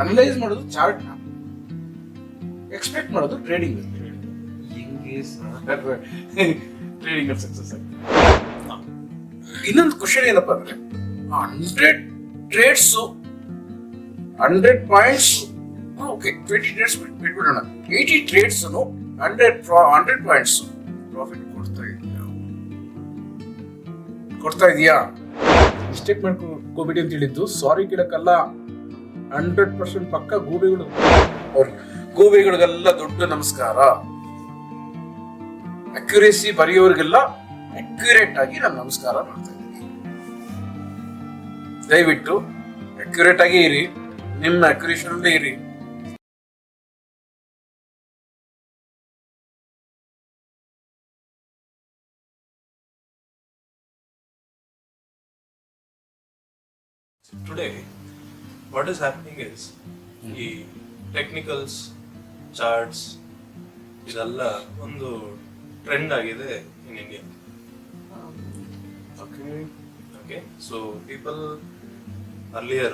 Analyse ಮಾಡೋದು chart ನ, expect ಮಾಡೋದು ಟ್ರೇಡಿಂಗ್. ಹೆಂಗೆ ಟ್ರೇಡಿಂಗ್ ಅಲ್ಲಿ ಸಕ್ಸಸ್ ಆಗ್ತದೆ. ಇನ್ನೊಂದು ಕ್ವಶನ್ ಏನಪ್ಪಾ ಅಂದ್ರೆ 100 ಟ್ರೇಡ್ಸ್ 100 ಪಾಯಿಂಟ್ಸ್, ಓಕೆ 20 ಟ್ರೇಡ್ಸ್ ಬಿಟ್ಬಿಡೋಣ, 80 ಟ್ರೇಡ್ಸ್ 100 ಪಾಯಿಂಟ್ಸ್ ಪ್ರಾಫಿಟ್ ಕೊಡ್ತಾ ಇದೆಯಾ? ಮಿಸ್ಟೇಕ್ ಮಾಡ್ಕೋಬಿಡಿ ಅಂತ ಹೇಳಿದ್ದು, ಸಾರಿ ಕೇಳಕ್ಕಲ್ಲ, 100% ಪಕ್ಕ ಗೂಬೆಗಳಿಗೆಲ್ಲ ದೊಡ್ಡ ನಮಸ್ಕಾರ. ಅಕ್ಯುರೇಸಿ ಬರೆಯೋರಿಗೆಲ್ಲ ಅಕ್ಯುರೇಟ್ ಆಗಿ ನಾನು ನಮಸ್ಕಾರ ಮಾಡ್ತಾ ಇದ್ದೀನಿ. ದಯವಿಟ್ಟು ಅಕ್ಯುರೇಟ್ ಆಗಿ ಇರಿ, ನಿಮ್ಮ ಅಕ್ಯುರೇಷನ್ ಅಲ್ಲೇ ಇರಿ. Today, what is happening is ಈ ಟೆಕ್ನಿಕಲ್ಸ್ ಚಾರ್ಟ್ಸ್ ಇದೆಲ್ಲ ಒಂದು ಟ್ರೆಂಡ್ ಆಗಿದೆ in India. Okay, so people earlier,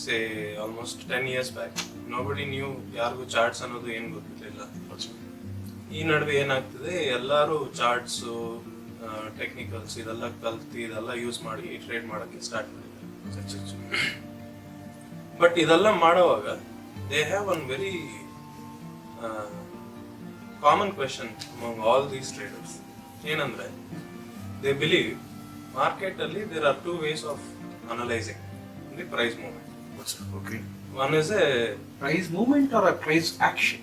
say almost 10 years back, nobody knew ಯಾರಿಗೂ ಚಾರ್ಟ್ಸ್ ಅನ್ನೋದು ಏನು ಗೊತ್ತಿರಲಿಲ್ಲ. ಈ ನಡುವೆ ಏನಾಗ್ತದೆ, ಎಲ್ಲರೂ ಚಾರ್ಟ್ಸ್ ಟೆಕ್ನಿಕಲ್ಸ್ ಇದೆಲ್ಲ ಕಲ್ತು ಇದೆಲ್ಲ ಯೂಸ್ ಮಾಡಿ ಟ್ರೇಡ್ ಮಾಡೋಕ್ಕೆ ಸ್ಟಾರ್ಟ್ ಮಾಡಿದ್ದಾರೆ. ಬಟ್ ಇದೆಲ್ಲ ಮಾಡುವಾಗ they have one very common question among all these traders. ಏನಂದ್ರೆ ದೇ ಬಿಲೀವ್ ಮಾರ್ಕೆಟ್ ಅಲ್ಲಿ there are 2 ways of analysing the price movement. Okay. One is a Price movement or a price action?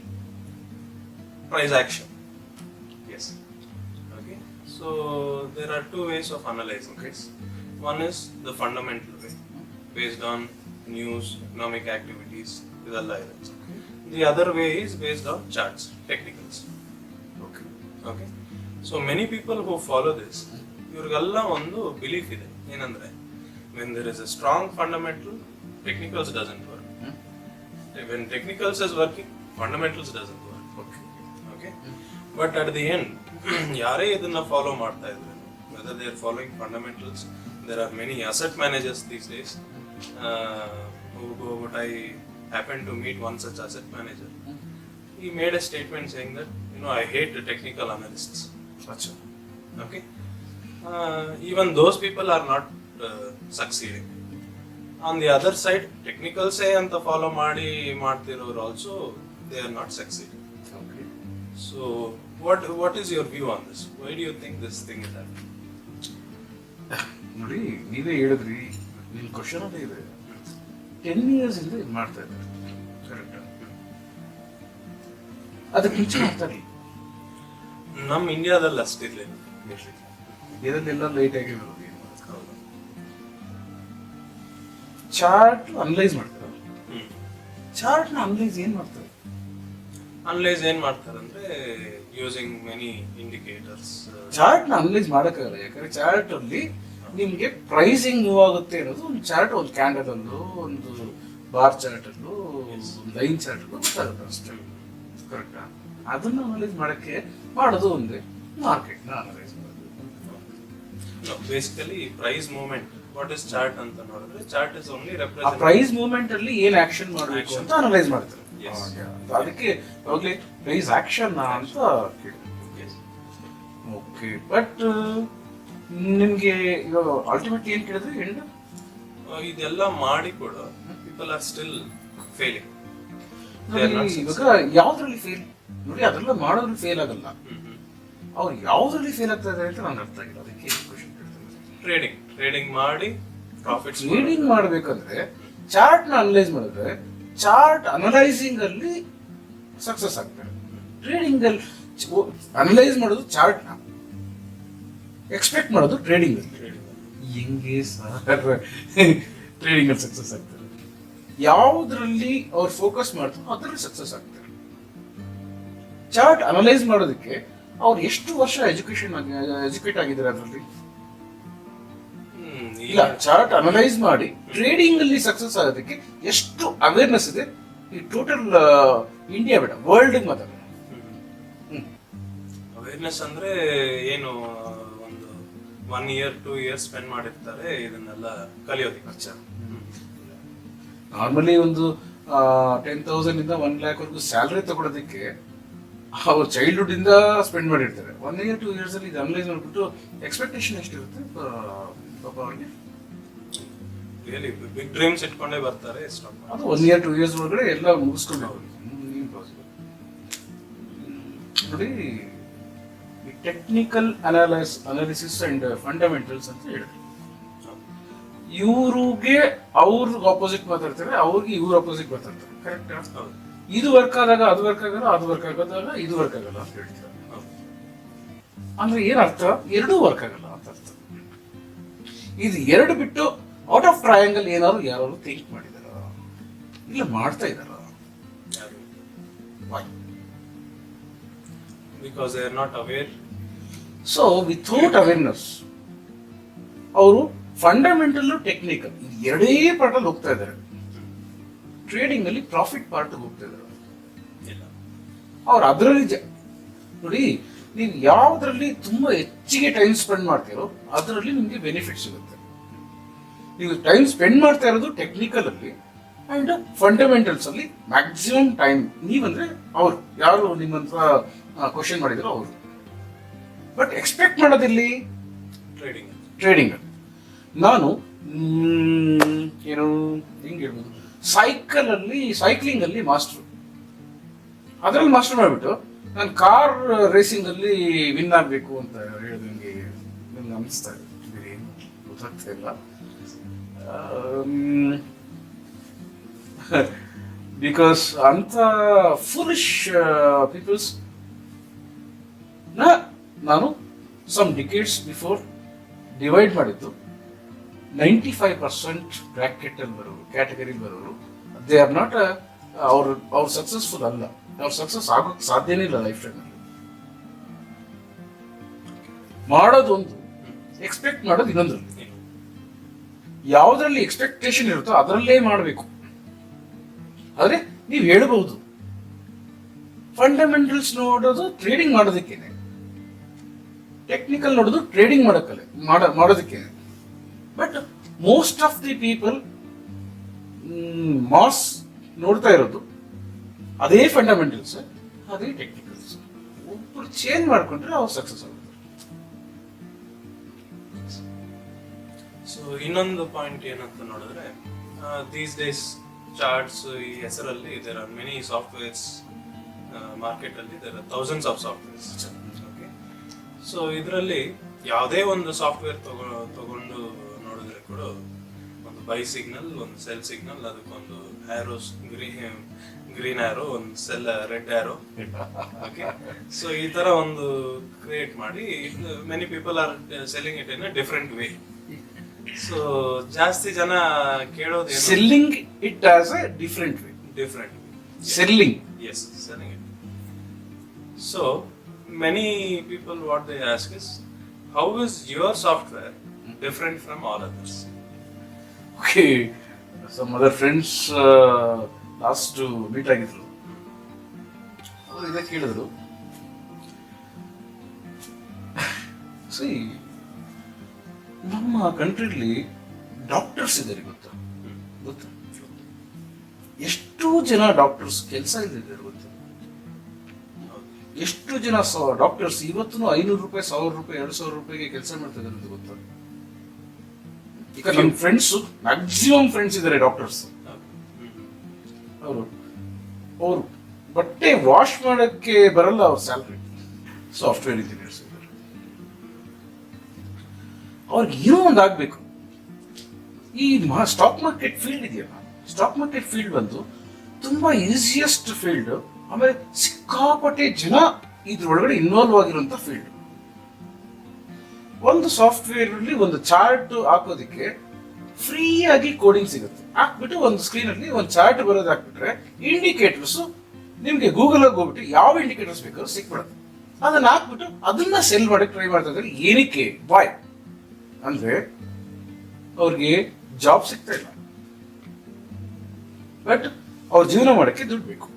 price action. Yes. Okay. So there are 2 ways of analyzing this. One is the fundamental way, based on news, economic activities, idella irutte. The other way is based on charts, technicals. Okay. Okay. So many people who follow this, ಇವ್ರಿಗೆಲ್ಲ ಒಂದು belief ಇದೆ, ಏನಂದ್ರೆ when there is a strong fundamental, technicals doesn't work. When technicals is working, fundamentals doesn't work. Okay. Okay. But at the end, ಯಾರೇ ಇದನ್ನ follow ಮಾಡ್ತಾ ಇದ್ರೆ, whether they are following fundamentals, there are many asset managers these days. But I happened to meet one such asset manager. He made a statement saying that, I hate the technical analysts. Okay. Even those people are not succeeding. On the other side, technicals anta follow ಮಾಡ್ತಿರೋರು also, they are not succeeding. Okay. So what is your view on this? Why do you think this thing is happening? ನೋಡಿ, ನೀವೇ ಹೇಳಿದ್ರಿ, ನಿಮ್ question ಅಲ್ಲೇ ಇದೆ. 10 years ಇಂದ ಇದು ಮಾಡ್ತಾ ಇದ್ದಾರೆ, ಕರೆಕ್ಟ್? ಅದಕ್ಕೆ ಮುಂಚೆ ಮಾಡ್ತಾ ಇರಲಿಲ್ಲ. ನಮ್ಮ ಇಂಡಿಯಾದಲ್ಲಿ ಅಷ್ಟಿರ್ಲಿಲ್ಲ. ಇದನ್ನೆಲ್ಲ ಲೈಟ್ ಆಗಿ ಬರೋದು. ಚಾರ್ಟ್ ಅನಲೈಸ್ ಮಾಡ್ತಾರೆ. ಚಾರ್ಟ್ ನ ಅನಲೈಸ್ ಏನ್ ಮಾಡ್ತಾರೆ? ಅನಲೈಸ್ ಏನ್ ಮಾಡ್ತಾರೆ ಅಂದ್ರೆ ಯೂಸಿಂಗ್ ಮೆನಿ ಇಂಡಿಕೇಟರ್ಸ್. ಚಾರ್ಟ್ ನ ಅನಲೈಸ್ ಮಾಡಕ್ಕಾಗಲ್ಲ, ಯಾಕಂದ್ರೆ ಚಾರ್ಟ್ ಅಲ್ಲಿ ನಿಮ್ಗೆ ಪ್ರೈಸಿಂಗ್ ಮೂವ್ ಆಗುತ್ತೆ ಅನ್ನೋದು ಒಂದು ಚಾರ್ಟ್, ಒಂದು ಕ್ಯಾಂಡಲ್ ಅಲ್ಲೂ, ಒಂದು ಬಾರ್ ಚಾರ್ಟ್ ಅಲ್ಲೂ, ಲೈನ್ ಚಾರ್ಟ್ ಅಲ್ಲೂ ಗೊತ್ತಾಗುತ್ತೆ ಅಷ್ಟೇ, ಕರೆಕ್ಟಾ? ಅದನ್ನ ಅನಲೈಸ್ ಮಾಡೋದು ಒಂದೇ ಮಾರ್ಕೆಟ್ ನ ಅನಲೈಸ್ ಮಾಡೋದು. Basically price movement, what is chart ಅಂತ ನೋಡಿದ್ರೆ, chart is only represent price movement ಅಲ್ಲಿ ಏನ್ ಆಕ್ಷನ್ ಮಾಡಬೇಕು ಅಂತ ಅನಲೈಸ್ ಮಾಡ್ತಾರೆ. ಅದಕ್ಕೆ ಹೋಗ್ಲಿ ಪ್ರೈಸ್ ಆಕ್ಷನ್ ಅಂತ ಕೇಳಿದ್ರು. ಓಕೆ, ಬಟ್ ನಿಮ್ಗೆ ಇವಾಗ ಅಲ್ಟಿಮೇಟ್ ಏನ್ ಕೇಳಿದ್ರೆ ಹೆಣ್ಣು ಇದೆಲ್ಲ ಮಾಡಿ ಕೂಡ ಪೀಪಲ್ ಆರ್ ಸ್ಟಿಲ್ ಫೇಲಿಂಗ್. ಇವಾಗ ಯಾವ್ದ್ರಲ್ಲಿ ಫೇಲ್ ನೋಡಿ, ಅದೆಲ್ಲ ಮಾಡೋದ್ರಲ್ಲಿ ಫೇಲ್ ಆಗಲ್ಲ, ಅವ್ರು ಯಾವ್ದ್ರಲ್ಲಿ ಫೇಲ್ ಆಗ್ತಾ ಇದಾರೆ ಅಂತ ನಂಗೆ ಅರ್ಥ ಆಗಿಲ್ಲ. ಅದಕ್ಕೆ ಕ್ವಶನ್ ಕೇಳ್ತಾರೆ. ಟ್ರೇಡಿಂಗ್ ಮಾಡಿ ಪ್ರಾಫಿಟ್ಸ್. ಟ್ರೇಡಿಂಗ್ ಮಾಡ್ಬೇಕಂದ್ರೆ ಚಾರ್ಟ್ ನ ಅನಲೈಸ್ ಮಾಡಿದ್ರೆ, ಚಾರ್ಟ್ ಅನಲೈಸಿಂಗ್ ಅಲ್ಲಿ ಸಕ್ಸಸ್ ಆಗ್ತಾರೆ. ಟ್ರೇಡಿಂಗ್ ಅಲ್ಲಿ ಅನಲೈಸ್ ಮಾಡೋದು ಚಾರ್ಟ್ ನ, ಎಕ್ಸ್ಪೆಕ್ಟ್ ಮಾಡೋದು ಟ್ರೇಡಿಂಗ್ ಅಲ್ಲಿ. ಹೆಂಗೆ ಟ್ರೇಡಿಂಗ್ ಅಲ್ಲಿ ಸಕ್ಸಸ್ ಆಗ್ತಾರೆ? ಯಾವುದ್ರಲ್ಲಿ ಅವ್ರು ಫೋಕಸ್ ಮಾಡ್ತಾರೋ ಅದರಲ್ಲಿ ಸಕ್ಸಸ್ ಆಗ್ತಾರೆ. ಚಾರ್ಟ್ ಅನಲೈಸ್ ಮಾಡೋದಕ್ಕೆ ಅವ್ರು ಎಷ್ಟು ವರ್ಷ ಎಜುಕೇಟ್ ಆಗಿದ್ದಾರೆ ಅದರಲ್ಲಿ? ಇಲ್ಲ, ಚಾರ್ಟ್ ಅನಲೈಸ್ ಮಾಡಿ ಟ್ರೇಡಿಂಗ್ ಅಲ್ಲಿ ಸಕ್ಸಸ್ ಆಗೋದಕ್ಕೆ ಎಷ್ಟು ಅವೇರ್ನೆಸ್ ಇದೆ? ಈ ಟೋಟಲ್ ಇಂಡಿಯಾ ಬೇಡ, ವರ್ಲ್ಡ್ ಮಾತಾಡೋಣ. ಅವೇರ್ನೆಸ್ ಅಂದ್ರೆ ಏನು, ಒಂದು 1 year 2 years ಸ್ಪೆಂಡ್ ಮಾಡಿರ್ತಾರೆ ಇದನ್ನೆಲ್ಲ ಕಲಿಯೋದಕ್ಕೆ. ನಾರ್ಮಲಿ ಒಂದು 10,000 ಇಂದ 1 lakh ವರೆಗೂ ಸ್ಯಾಲ್ರಿ ತಗೊಳೋದಕ್ಕೆ ಅವ್ರು ಚೈಲ್ಡ್ಹುಡ್ ಇಂದ ಸ್ಪೆಂಡ್ ಮಾಡಿರ್ತಾರೆ. 1 year 2 years ಅಲ್ಲಿ ಇದು ಅನಲೈಸ್ ಮಾಡ್ಬಿಟ್ಟು ಎಕ್ಸ್ಪೆಕ್ಟೇಷನ್ ಎಷ್ಟಿರುತ್ತೆ ಪಾಪ ಅವ್ರಿಗೆ. ರಿಯಲಿ ಬಿಗ್ ಡ್ರೀಮ್ಸ್ ಇಟ್ಕೊಂಡೇ ಬರ್ತಾರೆ. ಅದು 1 year 2 years ಒಳಗಡೆ ಎಲ್ಲ ಮುಗಿಸ್ಕೊಂಡು ನೋಡಿ, ಈ ಟೆಕ್ನಿಕಲ್ ಅನಾಲಿಸಿಸ್ ಅಂಡ್ ಫಂಡಮೆಂಟಲ್ಸ್ ಅಂತ ಹೇಳಿದ್ರು. ಇವ್ರಿಗೆ ಅವ್ರಿಗೆ ಆಪೋಸಿಟ್ ಮಾತಾಡ್ತಾರೆ, ಅವ್ರಿಗೆ ಇವ್ರ ಆಪೋಸಿಟ್ ಮಾತಾಡ್ತಾರೆ. ಕರೆಕ್ಟ್? ಇದು ವರ್ಕ್ ಆದಾಗ ಅದು ವರ್ಕ್ ಆಗಲ್ಲ, ಅದು ವರ್ಕ್ ಆಗೋದಾಗ ಇದು ವರ್ಕ್ ಆಗಲ್ಲ ಅಂತ ಹೇಳ್ತಾರೆ. ಅಂದ್ರೆ ಏನ್ ಅರ್ಥ? ಎರಡೂ ವರ್ಕ್ ಆಗಲ್ಲ ಅಂತ ಅರ್ಥ. ಇದು ಎರಡು ಬಿಟ್ಟು ಔಟ್ ಆಫ್ ಟ್ರಯಾಂಗಲ್ ಏನಾದ್ರು ಯಾರು ಥಿಂಕ್ ಮಾಡಿದಾರ? ಇಲ್ಲ, ಮಾಡ್ತಾ ಇದಾರ. Because they are not aware. So without awareness ಅವರು ಫಂಡಮೆಂಟಲ್ ಟೆಕ್ನಿಕಲ್ ಎರಡೇ ಪಾರ್ಟ್ ಅಲ್ಲಿ ಹೋಗ್ತಾ ಇದ್ದಾರೆ. ಟ್ರೇಡಿಂಗ್ ಅಲ್ಲಿ ಪ್ರಾಫಿಟ್ ಪಾರ್ಟ್ ಹೋಗ್ತಾ ಇದ್ದಾರೆ ಅವ್ರು. ಅದರಲ್ಲಿ ನೋಡಿ, ನೀವು ಯಾವ್ದ್ರಲ್ಲಿ ತುಂಬಾ ಹೆಚ್ಚಿಗೆ ಟೈಮ್ ಸ್ಪೆಂಡ್ ಮಾಡ್ತೀರೋ ಅದರಲ್ಲಿ ನಿಮ್ಗೆ ಬೆನಿಫಿಟ್ ಸಿಗುತ್ತೆ. ನೀವು ಟೈಮ್ ಸ್ಪೆಂಡ್ ಮಾಡ್ತಾ ಇರೋದು ಟೆಕ್ನಿಕಲ್ ಅಲ್ಲಿ ಅಂಡ್ ಫಂಡಮೆಂಟಲ್ಸ್ ಅಲ್ಲಿ ಮ್ಯಾಕ್ಸಿಮಮ್ ಟೈಮ್ ನೀವಂದ್ರೆ ಅವ್ರು ಯಾರು ನಿಮ್ಮ ಹತ್ರ ಕ್ವಶನ್ ಮಾಡಿದ್ರು ಅವರು. ಬಟ್ ಎಕ್ಸ್ಪೆಕ್ಟ್ ಮಾಡೋದಿಲ್ಲಿ ಟ್ರೇಡಿಂಗ್ ಅಲ್ಲಿ. ನಾನು ಏನು ಹೆಂಗ್ ಹೇಳ್ಬೋದು, ಸೈಕ್ಲಿಂಗ್ ಅಲ್ಲಿ ಮಾಸ್ಟರ್, ಅದ್ರಲ್ಲಿ ಮಾಸ್ಟರ್ ಮಾಡ್ಬಿಟ್ಟು ನಾನು ಕಾರ್ ರೇಸಿಂಗ್ ಅಲ್ಲಿ ವಿನ್ ಆಗ್ಬೇಕು ಅಂತ ಹೇಳಿದ್ರೆ ನಂಗೆ ಅನಿಸ್ತಾ ಇದೆ. ಬೇರೆ ಏನು ಗೊತ್ತಾಗ್ತಾ ಇಲ್ಲ. ಬಿಕಾಸ್ ಅಂತ ಫುಲಿಶ್ ಪೀಪಲ್ಸ್ ನಾನು ಸಮ್ ಡಿಕೇಡ್ಸ್ ಬಿಫೋರ್ ಡಿವೈಡ್ ಮಾಡಿದ್ದು 95% ಬ್ರಾಕೆಟ್ ಅಲ್ಲಿ ಬರೋರು, ಕ್ಯಾಟಗರಿ ಬರೋರು, ದೇ ಆರ್ ನಾಟ್ ಅವ್ರು ಸಕ್ಸಸ್ಫುಲ್ ಅಲ್ಲ. ಅವ್ರು ಸಕ್ಸಸ್ ಆಗೋಕ್ ಸಾಧ್ಯನೇ ಇಲ್ಲ ಲೈಫ್ ಟೈಮ್ ಅಲ್ಲಿ. ಮಾಡೋದೊಂದು, ಎಕ್ಸ್ಪೆಕ್ಟ್ ಮಾಡೋದು ಇನ್ನೊಂದ್ರಲ್ಲಿ. ಯಾವ್ದ್ರಲ್ಲಿ ಎಕ್ಸ್ಪೆಕ್ಟೇಷನ್ ಇರುತ್ತೋ ಅದರಲ್ಲೇ ಮಾಡಬೇಕು. ಆದ್ರೆ ನೀವು ಹೇಳ್ಬಹುದು ಫಂಡಮೆಂಟಲ್ಸ್ ನೋಡೋದು ಟ್ರೇಡಿಂಗ್ ಮಾಡೋದಕ್ಕೇನೆ, ಟೆಕ್ನಿಕಲ್ ನೋಡೋದು ಟ್ರೇಡಿಂಗ್ ಮಾಡೋದಕ್ಕೇನೆ. But most of the people mass ನೋಡ್ತಾ ಇರೋದು ಅದೇ ಫಂಡಮೆಂಟಲ್ಸ್, ಅದೇ ಟೆಕ್ನಿಕಲ್ಸ್. ಒಬ್ಬರು ಚೇಂಜ್ ಮಾಡ್ಕೊಂಡ್ರೆ ಅವ್ರು ಸಕ್ಸಸ್ ಆಗುತ್ತೆ. ಸೊ ಇನ್ನೊಂದು ಪಾಯಿಂಟ್ ಏನಂತ ನೋಡಿದ್ರೆ, ದೀಸ್ ಡೇಸ್ ಚಾರ್ಟ್ಸ್ ಈ ಹೆಸರಲ್ಲಿ there are many softwares market ಅಲ್ಲಿ, there are thousands of softwares. Okay, so ಇದರಲ್ಲಿ ಯಾವುದೇ ಒಂದು ಸಾಫ್ಟ್ವೇರ್ ತಗೊಂಡು ನೋಡಿದ್ರೆ ಕೂಡ ಒಂದು ಬೈ ಸಿಗ್ನಲ್, ಒಂದು ಸೆಲ್ ಸಿಗ್ನಲ್, ಅದಕ್ಕೊಂದು ಆರೋಸ್, ಗ್ರೀನ್ ಆರೋ, ಒಂದು sell red arrow. Okay, so ಈ ತರ ಒಂದು ಕ್ರಿಯೇಟ್ ಮಾಡಿ many people are selling it in a different way. So ಜಾಸ್ತಿ ಜನ ಕೇಳೋದು selling it as a different selling. Yes, selling it. So many people what they ask is, how is your software different from all others? Okay, some other friends last meet ಆಗಿದ್ರು, ಅವರು ಇದಕ್ಕೆ ಹೇಳಿದ್ರು, see, ನಮ್ಮ ಕಂಟ್ರಿಲಿ doctors ಇದ್ದಾರೆ ಗೊತ್ತಾ? ಎಷ್ಟು ಜನ doctors ಕೆಲಸ ಇದ್ದಾರೆ ಗೊತ್ತಾ? ಎಷ್ಟು ಜನ ಡಾಕ್ಟರ್ಸ್ ಇವತ್ತು 500 ರೂಪಾಯಿ, 1000 ರೂಪಾಯಿ, 2000 ರೂಪಾಯಿಗೆ ಕೆಲಸ ಮಾಡ್ತಾ ಇದ್ದಾರೆ ಅಂತ ಗೊತ್ತಾ? ಈಗ ನನ್ನ ಫ್ರೆಂಡ್ಸ್ ಮ್ಯಾಕ್ಸಿಮಮ್ ಫ್ರೆಂಡ್ಸ್ ಇದ್ದಾರೆ ಡಾಕ್ಟರ್ಸ್. ಅವರು ಬಟ್ಟೆ ವಾಶ್ ಮಾಡಕ್ಕೆ ಬರಲ್ಲ ಅವ್ರ ಸ್ಯಾಲ್ರಿ. ಸಾಫ್ಟ್ವೇರ್ ಇಂಜಿನಿಯರ್ಸ್ ಇದ್ದಾರೆ. ಅವ್ರಿಗೆ ಏನೋ ಒಂದು ಆಗ್ಬೇಕು. ಈ ಸ್ಟಾಕ್ ಮಾರ್ಕೆಟ್ ಫೀಲ್ಡ್ ಇದೆಯಲ್ಲ, ಸ್ಟಾಕ್ ಮಾರ್ಕೆಟ್ ಫೀಲ್ಡ್ ಬಂದು ತುಂಬಾ ಈಸಿಯೆಸ್ಟ್ ಫೀಲ್ಡ್. ಆಮೇಲೆ ಸಿಕ್ಕಾಪಟ್ಟೆ ಜನ ಇದ್ರೊಳಗಡೆ ಇನ್ವಾಲ್ವ್ ಆಗಿರುವಂತ ಫೀಲ್ಡ್. ಒಂದು ಸಾಫ್ಟ್ವೇರ್ ಅಲ್ಲಿ ಒಂದು ಚಾರ್ಟ್ ಹಾಕೋದಿಕ್ಕೆ ಫ್ರೀ ಆಗಿ ಕೋಡಿಂಗ್ ಸಿಗುತ್ತೆ. ಹಾಕ್ಬಿಟ್ಟು ಒಂದು ಸ್ಕ್ರೀನ್ ಅಲ್ಲಿ ಒಂದು ಚಾರ್ಟ್ ಬರೋದು ಹಾಕ್ಬಿಟ್ರೆ ಇಂಡಿಕೇಟರ್ಸ್ ನಿಮ್ಗೆ ಗೂಗಲ್ ಆಗಿ ಹೋಗ್ಬಿಟ್ಟು ಯಾವ ಇಂಡಿಕೇಟರ್ಸ್ ಬೇಕಾದ್ರೂ ಸಿಕ್ಬಿಡುತ್ತೆ. ಅದನ್ನ ಹಾಕ್ಬಿಟ್ಟು ಅದನ್ನ ಸೆಲ್ ಮಾಡಕ್ಕೆ ಟ್ರೈ ಮಾಡ್ತಾ ಇದ್ದಾರೆ. ಏನಕ್ಕೆ? ಬಾಯ್ ಅಂದ್ರೆ ಅವ್ರಿಗೆ ಜಾಬ್ ಸಿಗ್ತಾ ಇಲ್ಲ, ಬಟ್ ಅವ್ರ ಜೀವನ ಮಾಡಕ್ಕೆ ದುಡ್ಡು ಬೇಕು.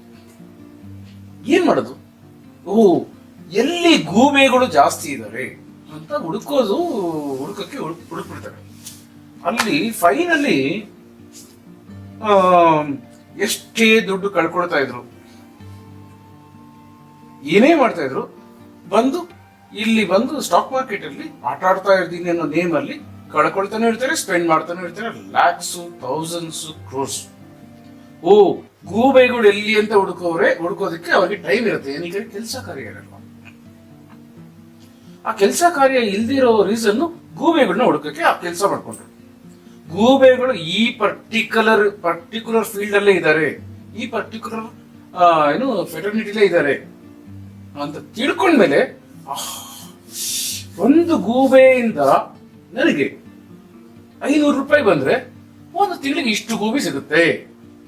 ಏನ್ ಮಾಡೋದು? ಎಲ್ಲಿ ಗೂಬೆಗಳು ಜಾಸ್ತಿ ಇದಾವೆ ಅಂತ ಹುಡುಕ್ಬಿಡ್ತಾರೆ. ಅಲ್ಲಿ ಫೈನಲಿ ಎಷ್ಟೇ ದುಡ್ಡು ಕಳ್ಕೊಳ್ತಾ ಇದ್ರು, ಏನೇ ಮಾಡ್ತಾ ಇದ್ರು, ಬಂದು ಇಲ್ಲಿ ಬಂದು ಸ್ಟಾಕ್ ಮಾರ್ಕೆಟ್ ಅಲ್ಲಿ ಆಟ ಆಡ್ತಾ ಇರ್ತೀನಿ ಅನ್ನೋ ನೇಮ್ ಅಲ್ಲಿ ಕಳ್ಕೊಳ್ತಾನೆ ಇರ್ತಾರೆ, ಸ್ಪೆಂಡ್ ಮಾಡ್ತಾನೆ ಇರ್ತಾರೆ, ಲ್ಯಾಕ್ಸ್, ಥೌಸಂಡ್ಸ್, ಕ್ರೋರ್ಸ್. ಓ, ಗೂಬೆಗಳು ಎಲ್ಲಿ ಅಂತ ಹುಡುಕೋದಕ್ಕೆ ಅವ್ರಿಗೆ ಟೈಮ್ ಇರುತ್ತೆ. ಏನೀಗ ಕೆಲಸ ಕಾರ್ಯ ಇರಲ್ಲ. ಆ ಕೆಲಸ ಕಾರ್ಯ ಇಲ್ದಿರೋ ರೀಸನ್ ಗೂಬೆಗಳನ್ನ ಹುಡುಕಕ್ಕೆ ಆ ಕೆಲಸ ಮಾಡ್ಕೊಂಡ್ರು. ಗೂಬೆಗಳು ಈ ಪರ್ಟಿಕ್ಯುಲರ್ ಫೀಲ್ಡ್ ಅಲ್ಲೇ ಇದ್ದಾರೆ, ಈ ಪರ್ಟಿಕ್ಯುಲರ್ ಫೆಟರ್ನಿಟಿಲೇ ಇದ್ದಾರೆ ಅಂತ ತಿಳ್ಕೊಂಡ್ಮೇಲೆ ಒಂದು ಗೂಬೆಯಿಂದ ನನಗೆ 500 ರೂಪಾಯಿ ಬಂದ್ರೆ ಒಂದು ತಿಂಗಳಿಗೆ ಇಷ್ಟು ಗೂಬೆ ಸಿಗುತ್ತೆ,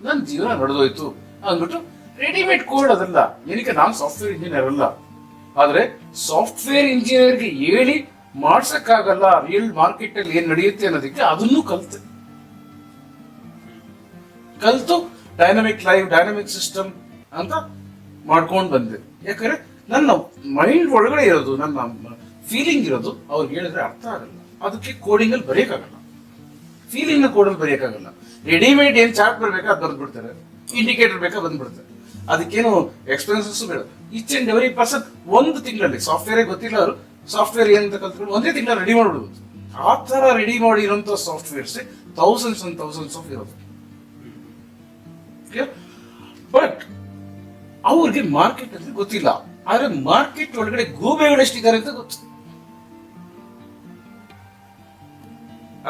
ನನ್ನ ಜೀವನ ನಡೆದೋಯ್ತು ಅಂದ್ಬಿಟ್ಟು ರೆಡಿಮೇಡ್ ಕೋಡ್ ಅದಲ್ಲ. ಏನಕ್ಕೆ ನಾನು ಸಾಫ್ಟ್ವೇರ್ ಇಂಜಿನಿಯರ್ ಅಲ್ಲ, ಆದ್ರೆ ಸಾಫ್ಟ್ವೇರ್ ಇಂಜಿನಿಯರ್ಗೆ ಹೇಳಿ ಮಾಡ್ಸಕ್ಕಾಗಲ್ಲ ರಿಯಲ್ ಮಾರ್ಕೆಟ್ ಅಲ್ಲಿ ಏನ್ ನಡೆಯುತ್ತೆ ಅನ್ನೋದಕ್ಕೆ ಅದನ್ನು ಕಲ್ತು ಡೈನಮಿಕ್ ಲೈವ್, ಡೈನಮಿಕ್ ಸಿಸ್ಟಮ್ ಅಂತ ಮಾಡ್ಕೊಂಡು ಬಂದೆ. ಯಾಕಂದ್ರೆ ನನ್ನ ಮೈಂಡ್ ಒಳಗಡೆ ಇರೋದು, ನನ್ನ ಫೀಲಿಂಗ್ ಇರೋದು ಅವ್ರಿಗೆ ಹೇಳಿದ್ರೆ ಅರ್ಥ ಆಗಲ್ಲ. ಅದಕ್ಕೆ ಕೋಡಿಂಗ್ ಅಲ್ಲಿ ಬರೆಯಕ್ಕಾಗಲ್ಲ, ಫೀಲಿಂಗ್ ನ ಕೋಡಲ್ಲಿ ಬರೆಯಕ್ಕಾಗಲ್ಲ. ರೆಡಿಮೇಡ್ ಏನ್ ಚಾರ್ಟ್ ಬರ್ಬೇಕಾ ಅದು ಬಂದ್ಬಿಡ್ತಾರೆ, ಇಂಡಿಕೇಟರ್ ಬೇಕಾ ಬಂದ್ಬಿಡ್ತಾರೆ. ಅದಕ್ಕೇನು ಎಕ್ಸ್ಪೆನ್ಸಸ್ ಬೇಡ. ಈಚ್ ಅಂಡ್ ಎವರಿ ಪರ್ಸನ್ ಒಂದು ತಿಂಗಳಲ್ಲಿ ಸಾಫ್ಟ್ವೇರ್ ಗೊತ್ತಿಲ್ಲ, ಅವರು ಸಾಫ್ಟ್ವೇರ್ ಏನಂತ ಕಲ್ತ್ಕೊಂಡು ಒಂದೇ ತಿಂಗಳ ರೆಡಿ ಮಾಡ್ಬಿಡ್ಬೋದು. ಆ ತರ ರೆಡಿ ಮಾಡಿರೋಂಥ softwares thousands and thousands of ಇರೋದು. ಬಟ್ ಅವ್ರಿಗೆ ಮಾರ್ಕೆಟ್ ಅಲ್ಲಿ ಗೊತ್ತಿಲ್ಲ, ಆದ್ರೆ ಮಾರ್ಕೆಟ್ ಒಳಗಡೆ ಗೂಬೆಗಳು ಎಷ್ಟಿದ್ದಾರೆ ಅಂತ ಗೊತ್ತು.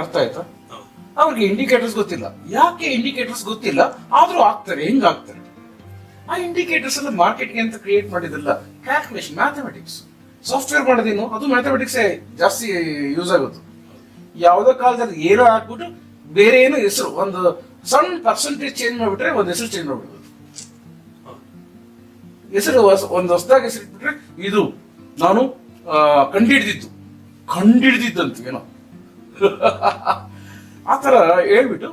ಅರ್ಥ ಆಯ್ತಾ? ಅವ್ರಿಗೆ ಇಂಡಿಕೇಟರ್ಸ್ ಗೊತ್ತಿಲ್ಲ. ಯಾಕೆ ಇಂಡಿಕೇಟರ್ಸ್ ಗೊತ್ತಿಲ್ಲ ಆದ್ರೂ ಆಗ್ತಾರೆ? ಹೆಂಗ್ ಆಗ್ತಾರೆ? ಆ ಇಂಡಿಕೇಟರ್ಸ್ ಎಲ್ಲ ಮಾರ್ಕೆಟ್ಗೆ ಅಂತ ಕ್ರಿಯೇಟ್ ಮಾಡಿದಲ್ಲ, ಕ್ಯಾಲ್ಕುಲೇಷನ್, ಮ್ಯಾಥಮೆಟಿಕ್ಸ್. ಸಾಫ್ಟ್ವೇರ್ ಮಾಡೋದೇನು, ಅದು ಮ್ಯಾಥಮೆಟಿಕ್ಸ್ ಜಾಸ್ತಿ ಯೂಸ್ ಆಗುತ್ತೆ. ಯಾವುದೋ ಕಾಲದಲ್ಲಿ ಏನೋ ಹಾಕ್ಬಿಟ್ಟು ಬೇರೆ ಏನೋ ಹೆಸರು, ಒಂದು ಸಣ್ಣ ಪರ್ಸೆಂಟೇಜ್ ಚೇಂಜ್ ಮಾಡ್ಬಿಟ್ರೆ ಒಂದು ಹೆಸರು ಚೇಂಜ್ ಮಾಡ್ಬಿಡ್ಬೋದು. ಹೆಸರು ಒಂದು ಹೊಸದಾಗಿ ಹೆಸರು ಇಟ್ಬಿಟ್ರೆ ಇದು ನಾನು ಕಂಡಿಡ್ದಿದ್ದಂತ ಏನೋ ಆ ತರ ಹೇಳ್ಬಿಟ್ಟು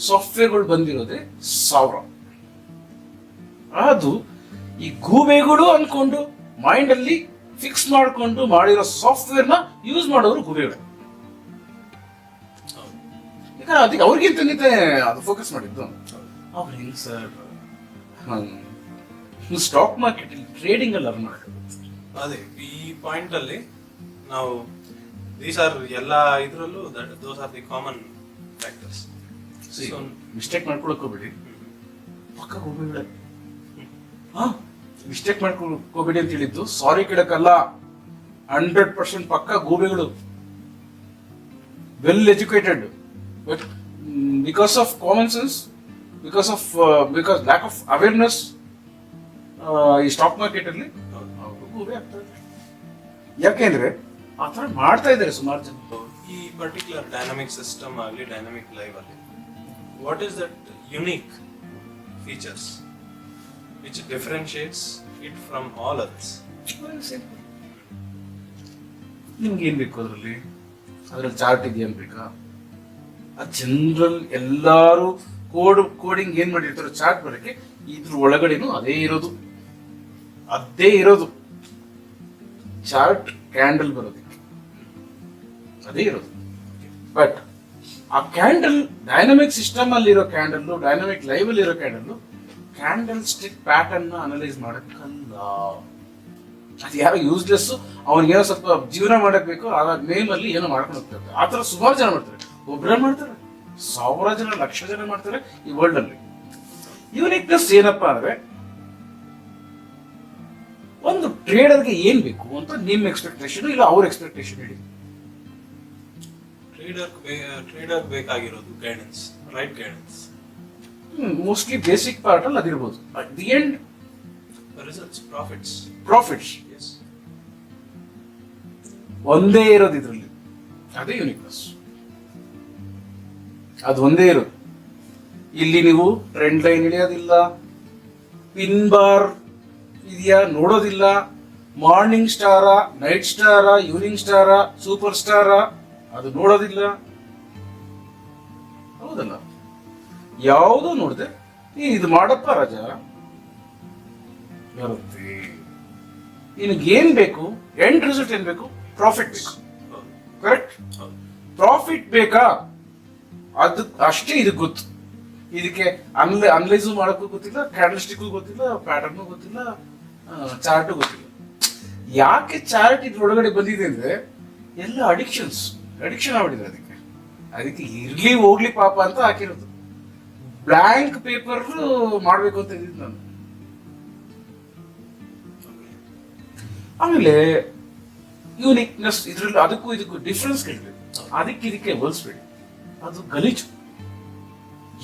ಸಾಫ್ಟ್ವೇರ್ಗಳು ಬಂದಿರೋದೇ 1000. ಅದು ಈ ಗೂಬೆಗಳು ಅನ್ಕೊಂಡು ಮೈಂಡ್ ಅಲ್ಲಿ ಫಿಕ್ಸ್ ಮಾಡ್ಕೊಂಡು ಮಾಡಿರೋ ಸಾಫ್ಟ್ವೇರ್ ನ ಯೂಸ್ ಮಾಡೋರು ಗೂಬೆಗಳು. ಈಗ ಅದಕ್ಕೆ ಅವ್ರಿಗಿಂತ ಅದು ಫೋಕಸ್ ಮಾಡಿದ್ದು. ಅವ್ರು ಹೆಂಗ್ ಸರ್ ಸ್ಟಾಕ್ ಮಾರ್ಕೆಟ್ ಟ್ರೇಡಿಂಗ್ ಅಲ್ಲಿ ಅರ್ನ್ ಮಾಡೋದು? ಅದೇ ಈ ಪಾಯಿಂಟ್ ಅಲ್ಲಿ ನಾವು ದೀಸ್ ಆರ್ ಎಲ್ಲ ಇದ್ರಲ್ಲೂ those are the common factors. Mistake ಮಾಡ್ಕೊಳಕ್ ಹೋಗ್ಬೇಡಿ, ಪಕ್ಕ ಗೂಬೆಗಳೇ. ಮಿಸ್ಟೇಕ್ ಮಾಡ್ಕೋಬೇಡಿ ಅಂತ ಹೇಳಿದ್ದು ಸಾರಿ ಕೇಳಕ್ಕಲ್ಲ, 100% ಪಕ್ಕ ಗೂಬೆಗಳು. Well educated, but because of common sense, because lack of awareness ಈ ಸ್ಟಾಕ್ ಮಾರ್ಕೆಟ್ ಅಲ್ಲಿ ಗೂಬೆ ಆಗ್ತಾ ಇದೆ. ಯಾಕೆಂದ್ರೆ ಆ ತರ ಮಾಡ್ತಾ ಇದ್ದಾರೆ ಸುಮಾರು ಜನ. ಈ ಪರ್ಟಿಕ್ಯುಲರ್ ಡೈನಾಮಿಕ್ ಸಿಸ್ಟಮ್ ಆಗಲಿ ಡೈನಾಮಿಕ್ ಲೈವ್ ಆಗಲಿ, what is that unique features which differentiates it from all others? ನಿಮ್ಗೆ ಏನ್ ಬೇಕು ಅದ್ರಲ್ಲಿ ಚಾರ್ಟ್ ಇದೆಯಾ ಬೇಕಾ? ಆ ಜನರಲ್ ಎಲ್ಲಾರು ಕೋಡಿಂಗ್ ಏನ್ ಮಾಡಿರ್ತಾರೋ ಚಾರ್ಟ್ ಬರಕ್ಕೆ ಇದ್ರ ಒಳಗಡೆನು ಅದೇ ಇರೋದು ಚಾರ್ಟ್ ಕ್ಯಾಂಡಲ್ ಬರೋದಕ್ಕೆ ಅದೇ ಇರೋದು. ಬಟ್ ಆ ಕ್ಯಾಂಡಲ್ ಡೈನಮಿಕ್ ಸಿಸ್ಟಮ್ ಅಲ್ಲಿರೋ ಕ್ಯಾಂಡಲ್, ಡೈನಮಿಕ್ ಲೈವ್ ಅಲ್ಲಿ ಇರೋ ಕ್ಯಾಂಡಲ್ ಸ್ಟಿಕ್ ಪ್ಯಾಟರ್ನ್ ಅನಲೈಸ್ ಮಾಡಕ್ಕಲ್ಲ. ಅದು ಯಾರೋ ಯೂಸ್ಲೆಸ್, ಅವನಿಗೇನೋ ಸ್ವಲ್ಪ ಜೀವನ ಮಾಡಕ್ ಬೇಕು, ಆ ನೇಮ್ ಅಲ್ಲಿ ಏನೋ ಮಾಡ್ಕೊಂಡು ಹೋಗ್ತಾರೆ. ಆ ತರ ಸುಮಾರು ಜನ ಮಾಡ್ತಾರೆ. ಒಬ್ಬರ ಮಾಡ್ತಾರೆ, 1000 ಜನ, 1,00,000 ಜನ ಮಾಡ್ತಾರೆ ಈ ವರ್ಲ್ಡ್ ಅಲ್ಲಿ. ಯೂನಿಕ್ನೆಸ್ ಏನಪ್ಪಾ ಅಂದ್ರೆ, ಒಂದು ಟ್ರೇಡರ್ಗೆ ಏನ್ ಬೇಕು ಅಂತ ನಿಮ್ ಎಕ್ಸ್ಪೆಕ್ಟೇಷನ್ ಇಲ್ಲ ಅವ್ರ ಎಕ್ಸ್ಪೆಕ್ಟೇಷನ್ ಹೇಳಿ. ಟ್ರೇಡರ್ ಬೇಕಾಗಿರೋದು guidance, right guidance. Mostly basic part ಅಲ್ಲಿ ಅದಿರ್ಬೋದು. At the end results, profits ಒಂದೇ ಇರೋದು ಇದ್ರಲ್ಲಿ. ಅದೇ ಯೂನಿಕ್ನೆಸ್, ಅದು ಒಂದೇ ಇರೋದು. ಇಲ್ಲಿ ನೀವು ಟ್ರೆಂಡ್ ಲೈನ್ ಹಿಡಿಯೋದಿಲ್ಲ, ಪಿನ್ ಬಾರ್ ಇದೆಯಾ ನೋಡೋದಿಲ್ಲ, morning star, night star, evening star, super star ಅದು ನೋಡೋದಿಲ್ಲ. ಹೌದಲ್ಲ? ಯಾವುದೋ ನೋಡಿದೆ ನೀನ್ ಇದು ಮಾಡಪ್ಪ ರಾಜ ಬರುತ್ತೆ. ನಿನಗೇನ್ ಬೇಕು, ಎಂಡ್ ರಿಸಲ್ಟ್ ಏನ್ ಬೇಕು? ಪ್ರಾಫಿಟ್ ಬೇಕು. ಕರೆಕ್ಟ್? ಪ್ರಾಫಿಟ್ ಬೇಕಾ? ಅದು ಅಷ್ಟೇ ಇದಕ್ಕೆ ಗೊತ್ತು. ಇದಕ್ಕೆ ಅನಲೈಸು ಮಾಡೋಕ್ಕೂ ಗೊತ್ತಿಲ್ಲ, ಕ್ಯಾಂಡಲ್ಸ್ಟಿಕ್ಕು ಗೊತ್ತಿಲ್ಲ, ಪ್ಯಾಟರ್ನು ಗೊತ್ತಿಲ್ಲ, ಚಾರ್ಟು ಗೊತ್ತಿಲ್ಲ. ಯಾಕೆ ಚಾರ್ಟ್ ಇದ್ರೊಳಗಡೆ ಬಂದಿದೆ ಅಂದ್ರೆ ಎಲ್ಲ ಅಡಿಕ್ಷನ್ ಆಗ್ಬಿಟ್ಟಿದೆ ಅದಕ್ಕೆ ಇರ್ಲಿ ಹೋಗ್ಲಿ ಪಾಪ ಅಂತ ಹಾಕಿರೋದು. ಬ್ಲ್ಯಾಂಕ್ ಪೇಪರ್ ಮಾಡ್ಬೇಕು ಅಂತ ಇದ್ದಿದ್ದು ನಾನು. ಆಮೇಲೆ ಯೂನಿಕ್ನೆಸ್ ಇದ್ರಲ್ಲಿ ಅದಕ್ಕೂ ಇದಕ್ಕೂ ಡಿಫ್ರೆನ್ಸ್ ಕೇಳಬೇಕು. ಇದಕ್ಕೆ ಹೋಲಿಸ್ಬೇಡಿ, ಅದು ಗಲೀಜು.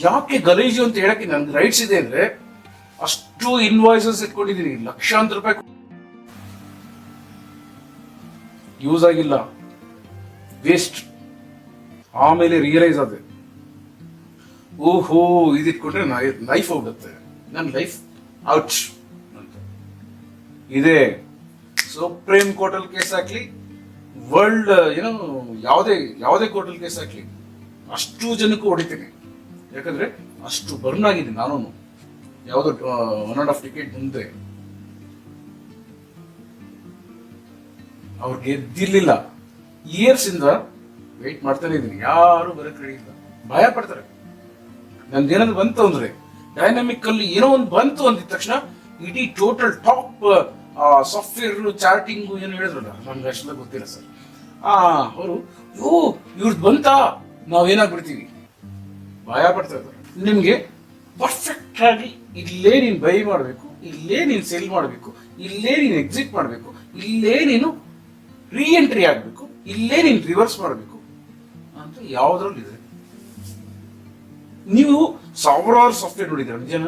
ಯಾಕೆ ಗಲೀಜು ಅಂತ ಹೇಳಕ್ಕೆ ನನ್ಗೆ ರೈಟ್ಸ್ ಇದೆ ಅಂದ್ರೆ ಅಷ್ಟು ಇನ್ವಾಯ್ಸಸ್ ಇಟ್ಕೊಂಡಿದ್ದೀನಿ, ಲಕ್ಷಾಂತರ ರೂಪಾಯಿ ಯೂಸ್ ಆಗಿಲ್ಲ, ವೇಸ್ಟ್. ಆಮೇಲೆ ರಿಯಲೈಸ್ ಆದೆ, ಓಹೋ ಇದಿಟ್ಕೊಂಡ್ರೆ ಲೈಫ್ ಹೋಗುತ್ತೆ, ನನ್ನ ಲೈಫ್ ಔಟ್ ಅಂತ ಇದೆ. ಸುಪ್ರೀಂ ಕೋರ್ಟಲ್ಲಿ ಕೇಸ್ ಹಾಕ್ಲಿ, ವರ್ಲ್ಡ್ ಯಾವುದೇ ಕೋರ್ಟಲ್ಲಿ ಕೇಸ್ ಹಾಕ್ಲಿ, ಅಷ್ಟು ಜನಕ್ಕೂ ಹೊಡಿತೀನಿ. ಯಾಕಂದ್ರೆ ಅಷ್ಟು ಬರ್ನ್ ಆಗಿದ್ದೀನಿ ನಾನು. ಯಾವುದೋ 1.5 ಟಿಕೆಟ್ ಮುಂದೆ ಅವ್ರು ಗೆದ್ದಿರ್ಲಿಲ್ಲ. ಇಯರ್ಸ್ ಇಂದ ವೆಯ್ಟ್ ಮಾಡ್ತಾನೆ ಇದ್ದೀನಿ, ಯಾರು ಬರಕ್ ರೆಡಿ ಇಲ್ಲ, ಭಯ ಪಡ್ತಾರೆ. ನನ್ಗೇನಾದ್ರು ಬಂತು ಅಂದ್ರೆ ಡೈನಾಮಿಕ್ ಅಲ್ಲಿ ಏನೋ ಒಂದು ಬಂತು ಅಂದಿದ ತಕ್ಷಣ ಇಡೀ ಟೋಟಲ್ ಟಾಪ್ ಸಾಫ್ಟ್ವೇರ್ ಚಾರ್ಟಿಂಗ್ ಏನು ಹೇಳಿದ್ರಲ್ಲ, ನಮ್ಗೆ ಅಷ್ಟೆಲ್ಲ ಗೊತ್ತಿಲ್ಲ ಸರ್. ಅವರು ಇವ್ರದ್ದು ಬಂತಾ ನಾವೇನಾಗ್ಬಿಡ್ತೀವಿ, ಭಯ ಪಡ್ತಾ ಇದ್ದಾರೆ. ನಿಮ್ಗೆ ಪರ್ಫೆಕ್ಟ್ ಆಗಿ ಇಲ್ಲೇ ನೀನ್ ಬೈ ಮಾಡಬೇಕು, ಇಲ್ಲೇ ನೀನ್ ಸೆಲ್ ಮಾಡಬೇಕು, ಇಲ್ಲೇ ನೀನ್ ಎಕ್ಸಿಟ್ ಮಾಡಬೇಕು, ಇಲ್ಲೇ ನೀನು ರೀ ಎಂಟ್ರಿ ಆಗ್ಬೇಕು, ಇಲ್ಲೇ ನೀನ್ ರಿವರ್ಸ್ ಮಾಡಬೇಕು ಅಂತ ಯಾವ್ದ್ರಲ್ಲಿ ಇದೆ. ನೀವು ಸಾವಿರಾರು ಸಾಫ್ಟ್ವೇರ್ ನೋಡಿದ್ರೆ ನಿಜನ?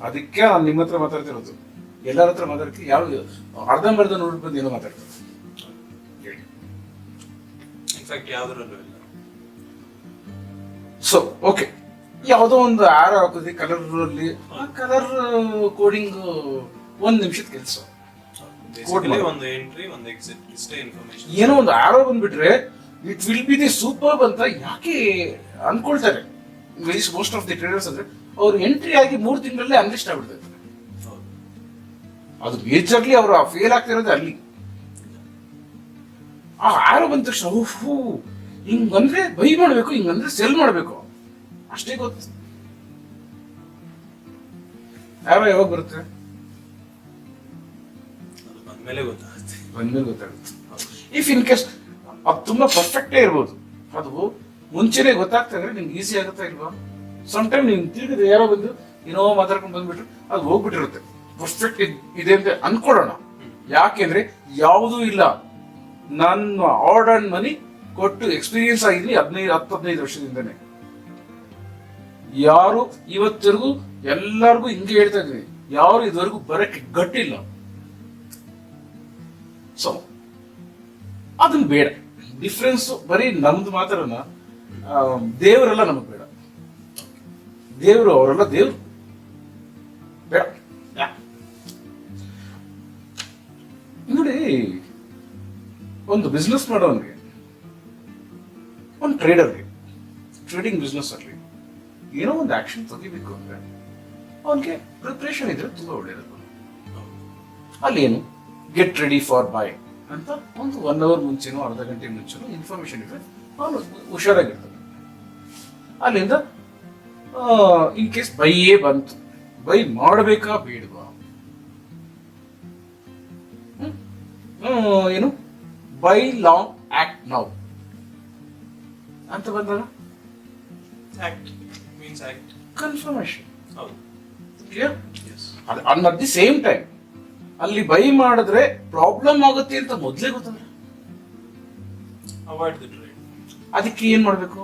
ಅದಕ್ಕೆ ನಾನು ನಿಮ್ಮ ಹತ್ರ ಮಾತಾಡ್ತಿರೋದು. ಎಲ್ಲರ ಹತ್ರ ಮಾತಾಡಕ್ಕೆ ಯಾವ ಅರ್ಧಂಬರ್ಧ ನೋಡಿ ಬಂದು ಏನೋ ಮಾತಾಡ್ತಾರೆ. ಸೊ ಓಕೆ, ಯಾವುದೋ ಒಂದು ಆರ ಹಾಕೋದಿ ಕಲರ್ ಅಲ್ಲಿ, ಕಲರ್ ಕೋಡಿಂಗ್ 1 ನಿಮಿಷದ ಕೆಲಸ. ಏನೋ ಒಂದು ಆರೋ ಬಂದ್ಬಿಟ್ರೆ it will be the super ಅಂತ ಯಾಕೆ ಅನ್ಕೊಳ್ತಾರೆ ಮೋಸ್ಟ್ ಆಫ್ ದಿ ಟ್ರೇಡರ್ಸ್. ಅಂದ್ರೆ ಅವ್ರು ಎಂಟ್ರಿ ಆಗಿ 3 ತಿಂಗಳಲ್ಲೇ ಅನ್ಲಿಸ್ಟ್ ಆಗ್ಬಿಡ್ತಾರೆ. ಅದು ಮೇಜರ್ಲಿ ಅವರು ಫೇಲ್ ಆಗ್ತಿರೋದು ಅಲ್ಲಿ. ಆ ಆರೋ ಬಂದ ತಕ್ಷಣ ಹಿಂಗಂದ್ರೆ ಬೈ ಮಾಡ್ಬೇಕು, ಹಿಂಗಂದ್ರೆ ಸೆಲ್ ಮಾಡ್ಬೇಕು, ಅಷ್ಟೇ ಗೊತ್ತು. ಯಾವಾಗ ಬರುತ್ತೆ? ಬಂದ್ಮೇಲೆ ಗೊತ್ತಾಗುತ್ತೆ. ಇಫ್ ಇನ್ ಕೇಸ್ ಅದು ತುಂಬಾ ಪರ್ಫೆಕ್ಟೇ ಇರ್ಬೋದು, ಅದು ಮುಂಚೆನೆ ಗೊತ್ತಾಗ್ತಾ ಇದ್ರೆ ನಿಮ್ಗೆ ಈಸಿ ಆಗುತ್ತಾ ಇಲ್ವಾ? ಸಮ್ ಟೈಮ್ ನೀವು ತಿರುಗಿದ್ರೆ ಯಾರೋ ಬಂದು ಏನೋ ಮಾತಾಡ್ಕೊಂಡು ಬಂದ್ಬಿಟ್ರು ಅದು ಹೋಗ್ಬಿಟ್ಟಿರುತ್ತೆ. ಪರ್ಫೆಕ್ಟ್ ಇದೆ ಅಂತ ಅನ್ಕೊಳ್ಳೋಣ. ಯಾಕೆಂದ್ರೆ ಯಾವುದೂ ಇಲ್ಲ. ನನ್ನ ಆರ್ಡ್ ಅಂಡ್ ಮನಿ ಕೊಟ್ಟು ಎಕ್ಸ್ಪೀರಿಯನ್ಸ್ ಆಗಿದ್ದೀನಿ 15 ವರ್ಷದಿಂದನೇ. ಯಾರು ಇವತ್ತಿಗೂ ಎಲ್ಲರಿಗೂ ಹಿಂಗೆ ಹೇಳ್ತಾ ಇದ್ದೀನಿ, ಯಾರು ಇದುವರೆಗೂ ಬರಕ್ಕೆ ಗಟ್ಟಿಲ್ಲ. ಸೊ ಅದನ್ನ ಬೇಡ. ಡಿಫ್ರೆನ್ಸ್ ಬರೀ ನಮ್ದು ಮಾತ್ರನ, ದೇವರೆಲ್ಲ ನಮಗ್ ಬೇಡ. ದೇವರು ಅವರೆಲ್ಲ ದೇವ್ರು ಬೇಡ. ನೋಡಿ, ಒಂದು ಬಿಸ್ನೆಸ್ ಮಾಡೋನ್ಗೆ, ಒಂದು ಟ್ರೇಡರ್ಗೆ, ಟ್ರೇಡಿಂಗ್ ಬಿಸ್ನೆಸ್ ಅಲ್ಲಿ ಏನೋ ಒಂದು ಆಕ್ಷನ್ ತೆಗಿಬೇಕು ಅಂದ್ರೆ ಅವನಿಗೆ ಪ್ರಿಪ್ರೇಷನ್ ಇದ್ರೆ ತುಂಬಾ ಒಳ್ಳೇದು. ಅಲ್ಲಿ ಏನು ಗೆಟ್ ರೆಡಿ ಫಾರ್ ಬೈ ಅಂತ ಒಂದು 1 ಅವರ್ ಮುಂಚೆನೋ ಅರ್ಧ ಗಂಟೆ ಮುಂಚೆನೋ ಇನ್ಫಾರ್ಮೇಶನ್ ಇದ್ರೆ ಅವನು ಹುಷಾರಾಗಿರ್ತಾನೆ. ಅಲ್ಲಿಂದ ಇನ್ ಕೇಸ್ ಬೈಯೇ ಬಂತು, ಬೈ ಮಾಡಬೇಕಾ ಬೇಡವಾ, ಏನು ಬೈ ಲಾಂಗ್ ಆಕ್ಟ್ ನೌ ಅಂತ ಬಂದಾಗ confirmation. At the same time ಅಲ್ಲಿ ಬೈ ಮಾಡಿದ್ರೆ ಪ್ರಾಬ್ಲಮ್ ಆಗುತ್ತೆ ಅಂತ ಮೊದಲೇ ಗೊತ್ತಂದ್ರೆ ಅವಾಯ್ಡ್ ದಿ ಟ್ರೇಡ್. ಅದಕ್ಕೆ ಏನ್ ಮಾಡ್ಬೇಕು,